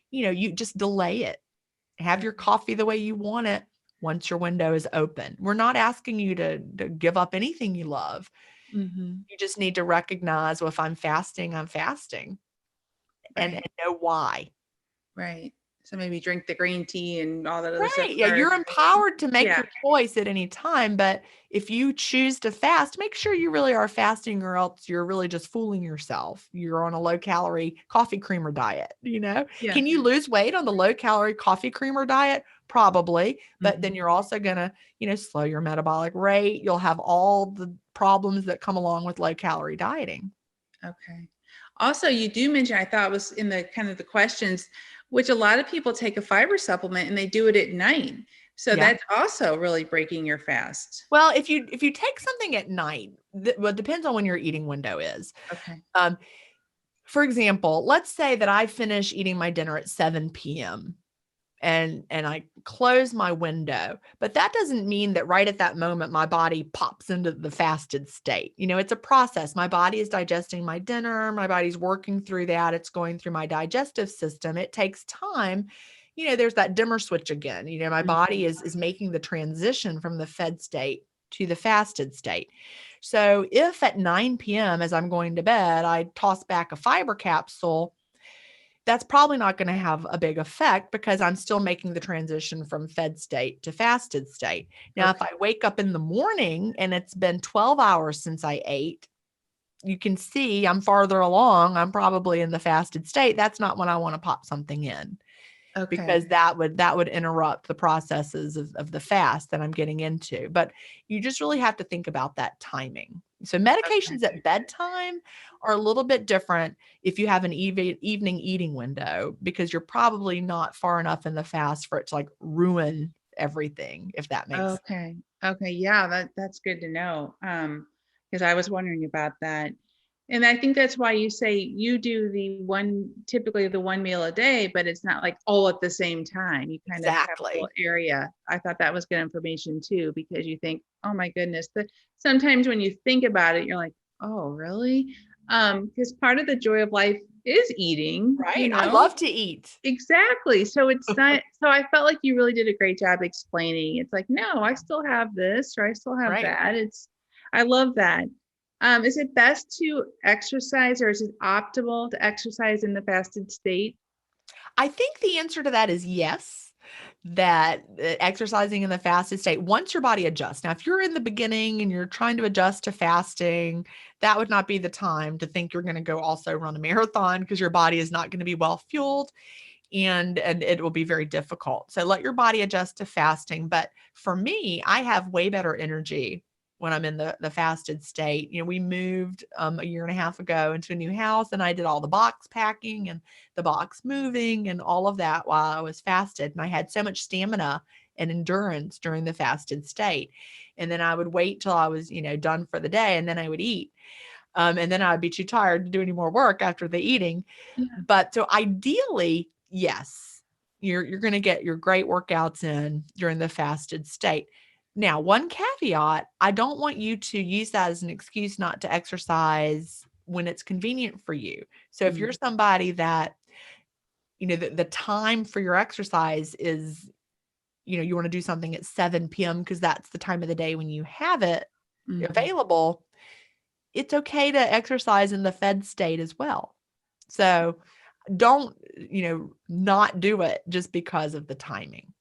You just delay it. Have your coffee the way you want it once your window is open. We're not asking you to give up anything you love. You just need to recognize, well, if I'm fasting, I'm fasting, and know why. Right. So maybe drink the green tea and all that other stuff. Right. Yeah, you're empowered to make your choice at any time. But if you choose to fast, make sure you really are fasting, or else you're really just fooling yourself. You're on a low calorie coffee creamer diet. Can you lose weight on the low calorie coffee creamer diet? Probably. But then you're also going to, slow your metabolic rate. You'll have all the problems that come along with low calorie dieting. Okay. Also, you do mention, I thought it was in the kind of the questions, which a lot of people take a fiber supplement and they do it at night. So that's also really breaking your fast. Well, if you take something at night, well, it depends on when your eating window is. Okay. For example, let's say that I finish eating my dinner at 7 p.m. and I close my window, but that doesn't mean that right at that moment my body pops into the fasted state. It's a process. My body is digesting my dinner, my body's working through that, it's going through my digestive system. It takes time. There's that dimmer switch again. My body is making the transition from the fed state to the fasted state. So if at 9 p.m. as I'm going to bed, I toss back a fiber capsule, that's probably not going to have a big effect because I'm still making the transition from fed state to fasted state. Now, if I wake up in the morning and it's been 12 hours since I ate, you can see I'm farther along. I'm probably in the fasted state. That's not when I want to pop something in. Okay. Because that would interrupt the processes of the fast that I'm getting into. But you just really have to think about that timing. So medications at bedtime are a little bit different if you have an evening eating window, because you're probably not far enough in the fast for it to ruin everything, if that makes sense. Okay. Yeah, that's good to know. Because I was wondering about that. And I think that's why you say you do typically the one meal a day, but it's not like all at the same time. You kind of have a little area. I thought that was good information too, because you think, oh my goodness, sometimes when you think about it, you're like, oh, really? Because part of the joy of life is eating. Right. I love to eat. Exactly. So it's not, so I felt like you really did a great job explaining. It's like, no, I still have this, or I still have that. I love that. Is it best to exercise, or is it optimal to exercise in the fasted state? I think the answer to that is yes, that exercising in the fasted state, once your body adjusts. Now, if you're in the beginning and you're trying to adjust to fasting, that would not be the time to think you're going to go also run a marathon, because your body is not going to be well fueled and it will be very difficult. So let your body adjust to fasting. But for me, I have way better energy when I'm in the fasted state. We moved a year and a half ago into a new house, and I did all the box packing and the box moving and all of that while I was fasted. And I had so much stamina and endurance during the fasted state. And then I would wait till I was, done for the day, and then I would eat. And then I'd be too tired to do any more work after the eating. Yeah. But so ideally, yes, you're going to get your great workouts in during the fasted state. Now, one caveat, I don't want you to use that as an excuse not to exercise when it's convenient for you. So if you're somebody that, the time for your exercise is, you want to do something at 7 p.m. because that's the time of the day when you have it available, it's okay to exercise in the fed state as well. So don't, not do it just because of the timing.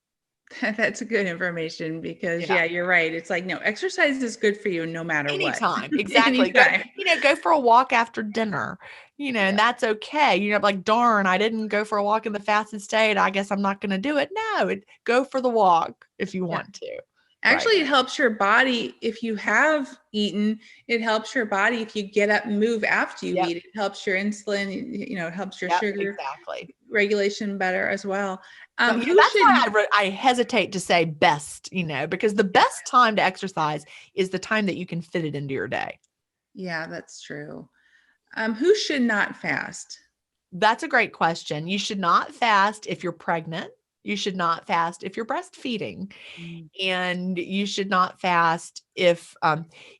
That's good information because Yeah. yeah, you're right. It's like, no, exercise is good for you no matter what. Anytime. Exactly. Go, Anytime. go for a walk after dinner, and that's okay. Like, darn, I didn't go for a walk in the fasted state. I guess I'm not going to do it. No, go for the walk if you Yeah. want to. Actually, it helps your body if you have eaten. It helps your body if you get up and move after you eat. It helps your insulin. It helps your sugar regulation better as well. But, that's why I hesitate to say best, because the best time to exercise is the time that you can fit it into your day. Yeah, that's true. Who should not fast? That's a great question. You should not fast if you're pregnant. You should not fast if you're breastfeeding, and you should not fast if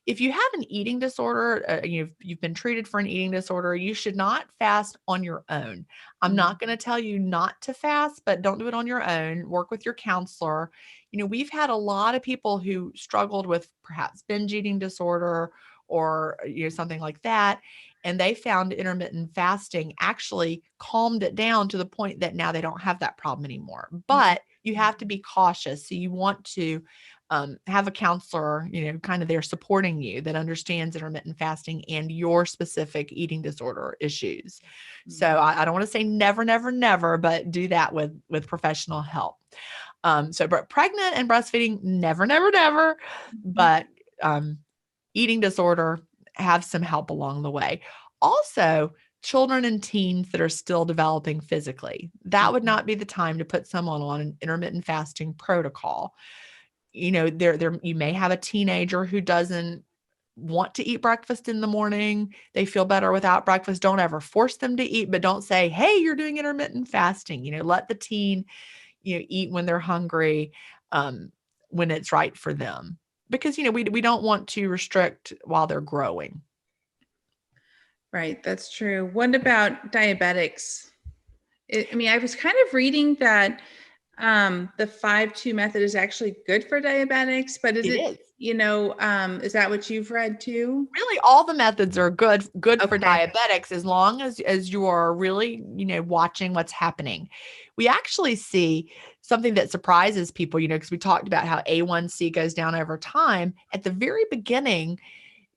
you have an eating disorder. You've been treated for an eating disorder. You should not fast on your own. I'm not going to tell you not to fast, but don't do it on your own. Work with your counselor. We've had a lot of people who struggled with perhaps binge eating disorder or something like that. And they found intermittent fasting actually calmed it down to the point that now they don't have that problem anymore. But you have to be cautious. So you want to have a counselor, kind of there supporting you that understands intermittent fasting and your specific eating disorder issues. So I don't want to say never, never, never, but do that with professional help. So pregnant and breastfeeding, never, never, never, but eating disorder, have some help along the way. Also, children and teens that are still developing physically, that would not be the time to put someone on an intermittent fasting protocol. There you may have a teenager who doesn't want to eat breakfast in the morning. They feel better without breakfast. Don't ever force them to eat, but don't say, hey, you're doing intermittent fasting. Let the teen, eat when they're hungry, when it's right for them. Because, we don't want to restrict while they're growing. Right. That's true. What about diabetics? I was kind of reading that the 5-2 method is actually good for diabetics, but is is that what you've read too? Really, all the methods are good for diabetics as long as you are really, watching what's happening. We actually see something that surprises people, because we talked about how A1C goes down over time. At the very beginning,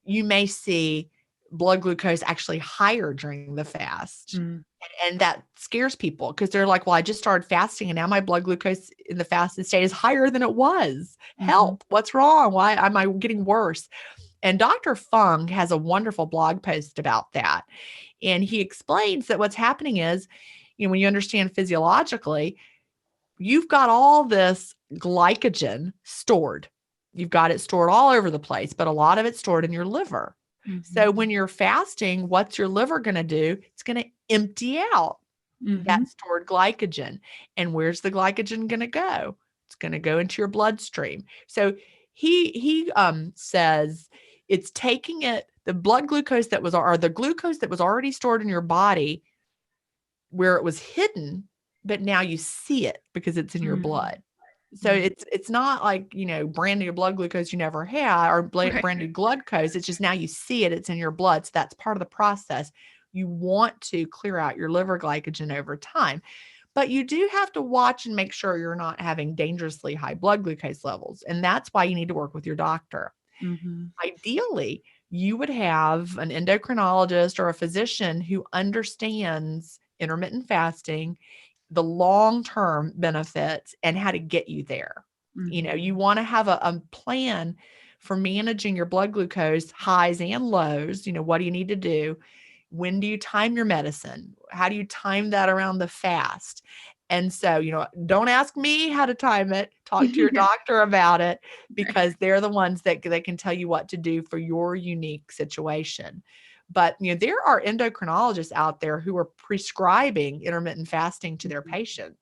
you may see blood glucose actually higher during the fast. And that scares people because they're like, well, I just started fasting and now my blood glucose in the fasted state is higher than it was. Help. What's wrong? Why am I getting worse? And Dr. Fung has a wonderful blog post about that. And he explains that what's happening is, when you understand physiologically, you've got all this glycogen stored. You've got it stored all over the place, but a lot of it's stored in your liver. So when you're fasting, what's your liver going to do? It's going to empty out that stored glycogen. And where's the glycogen going to go? It's going to go into your bloodstream. So he says it's taking the blood glucose that was, or the glucose that was already stored in your body where it was hidden, but now you see it because it's in your blood. So it's not like, brand new blood glucose you never had or brand new glucose. It's just now you see it, it's in your blood. So that's part of the process. You want to clear out your liver glycogen over time, but you do have to watch and make sure you're not having dangerously high blood glucose levels. And that's why you need to work with your doctor. Ideally, you would have an endocrinologist or a physician who understands intermittent fasting, the long-term benefits, and how to get you there. You want to have a plan for managing your blood glucose highs and lows. What do you need to do? When do you time your medicine? How do you time that around the fast? And so, don't ask me how to time it. Talk to your doctor about it because they're the ones that can tell you what to do for your unique situation. But, there are endocrinologists out there who are prescribing intermittent fasting to their patients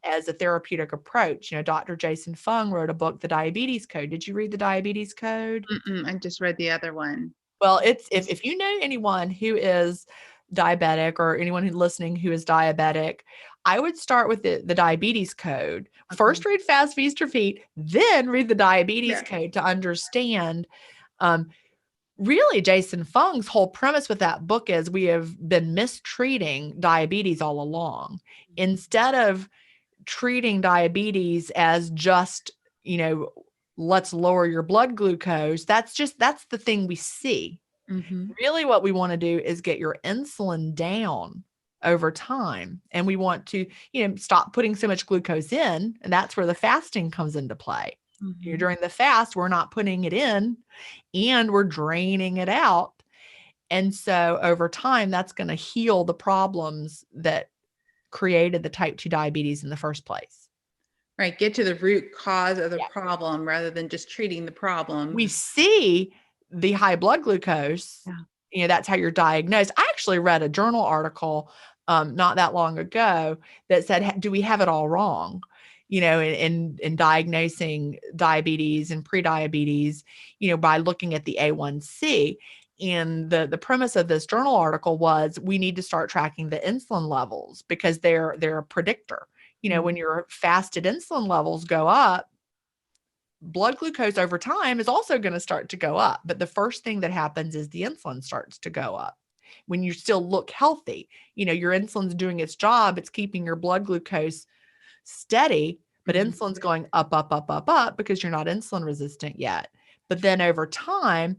as a therapeutic approach. Dr. Jason Fung wrote a book, The Diabetes Code. Did you read The Diabetes Code? I just read the other one. Well, it's if you know anyone who is diabetic or anyone who's listening who is diabetic, I would start with the Diabetes Code. First read Fast, Feast, or Feed, then read the Diabetes Code to understand. Really, Jason Fung's whole premise with that book is we have been mistreating diabetes all along. Instead of treating diabetes as just, let's lower your blood glucose. That's the thing we see. Mm-hmm. Really what we want to do is get your insulin down over time. And we want to, stop putting so much glucose in. And that's where the fasting comes into play. Mm-hmm. During the fast, we're not putting it in and we're draining it out. And so over time, that's going to heal the problems that created the type 2 diabetes in the first place. Right. Get to the root cause of the Yeah. problem rather than just treating the problem. We see the high blood glucose, that's how you're diagnosed. I actually read a journal article not that long ago that said, do we have it all wrong? In diagnosing diabetes and prediabetes, by looking at the A1C. And the premise of this journal article was we need to start tracking the insulin levels because they're a predictor. When your fasted insulin levels go up, blood glucose over time is also going to start to go up. But the first thing that happens is the insulin starts to go up. When you still look healthy, your insulin's doing its job. It's keeping your blood glucose steady, but insulin's going up, up, up, up, up because you're not insulin resistant yet. But then over time,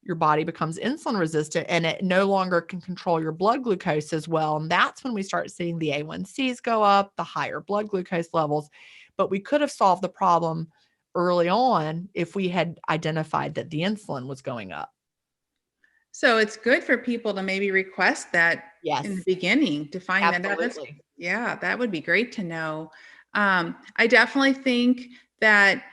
your body becomes insulin resistant and it no longer can control your blood glucose as well. And that's when we start seeing the A1Cs go up, the higher blood glucose levels. But we could have solved the problem early on if we had identified that the insulin was going up. So it's good for people to maybe request that in the beginning to find that out. That would be great to know. I definitely think that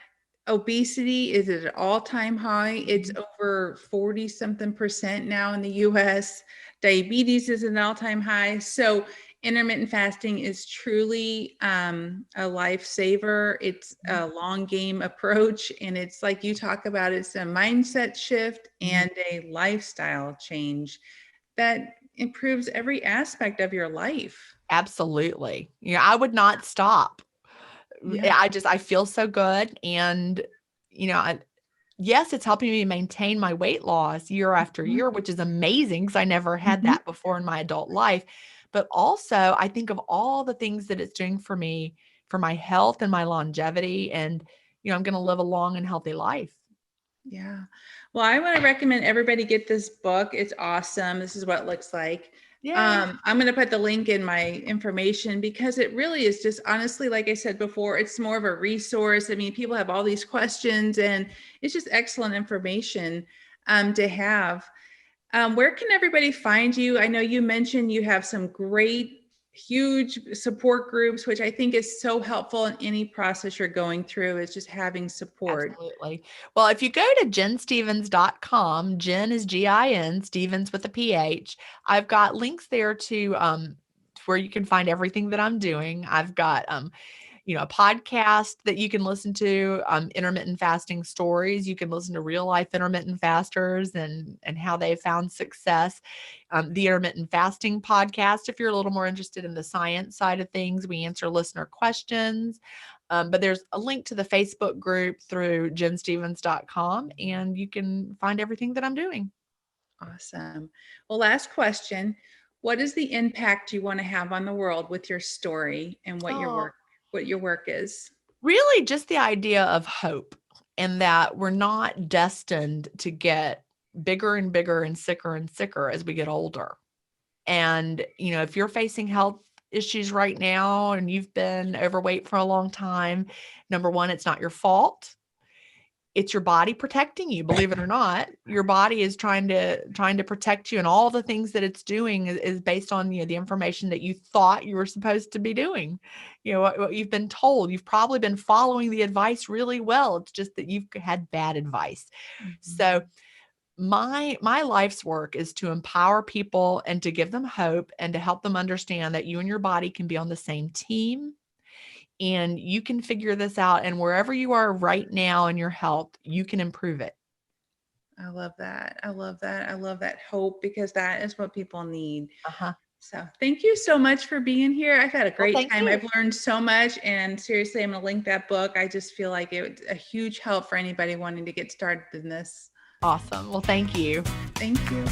obesity is at an all-time high. It's over 40 something percent now in the US. Diabetes is an all-time high. So intermittent fasting is truly a lifesaver. It's a long game approach. And it's like you talk about, it's a mindset shift and a lifestyle change that improves every aspect of your life. Absolutely. I would not stop. Yeah. I feel so good. And, yes, it's helping me maintain my weight loss year after year, which is amazing because I never had that before in my adult life. But also I think of all the things that it's doing for me, for my health and my longevity. And, I'm going to live a long and healthy life. Yeah. Well, I want to recommend everybody get this book. It's awesome. This is what it looks like. Yeah. I'm going to put the link in my information because it really is just honestly, like I said before, it's more of a resource. I mean, people have all these questions and it's just excellent information to have. Where can everybody find you? I know you mentioned you have some great, huge support groups, which I think is so helpful in any process you're going through, is just having support. Absolutely. Well, if you go to jenstevens.com, Jen is G-I-N, Stevens with a PH, I've got links there to where you can find everything that I'm doing. I've got a podcast that you can listen to, intermittent fasting stories. You can listen to real life intermittent fasters and how they found success. The intermittent fasting podcast, if you're a little more interested in the science side of things, we answer listener questions. But there's a link to the Facebook group through jenstevens.com and you can find everything that I'm doing. Awesome. Well, last question. What is the impact you want to have on the world with your story and what your work is? Really just the idea of hope and that we're not destined to get bigger and bigger and sicker as we get older. And, if you're facing health issues right now and you've been overweight for a long time, number one, it's not your fault. It's your body protecting you. Believe it or not, your body is trying to protect you. And all the things that it's doing is based on, the information that you thought you were supposed to be doing, what you've been told. You've probably been following the advice really well. It's just that you've had bad advice. So my life's work is to empower people and to give them hope and to help them understand that you and your body can be on the same team and you can figure this out. And wherever you are right now in your health, you can improve it. I love that. I love that. I love that hope because that is what people need. So thank you so much for being here. I've had a great time. I've learned so much and seriously, I'm going to link that book. I just feel like it's a huge help for anybody wanting to get started in this. Awesome. Well, thank you. Thank you.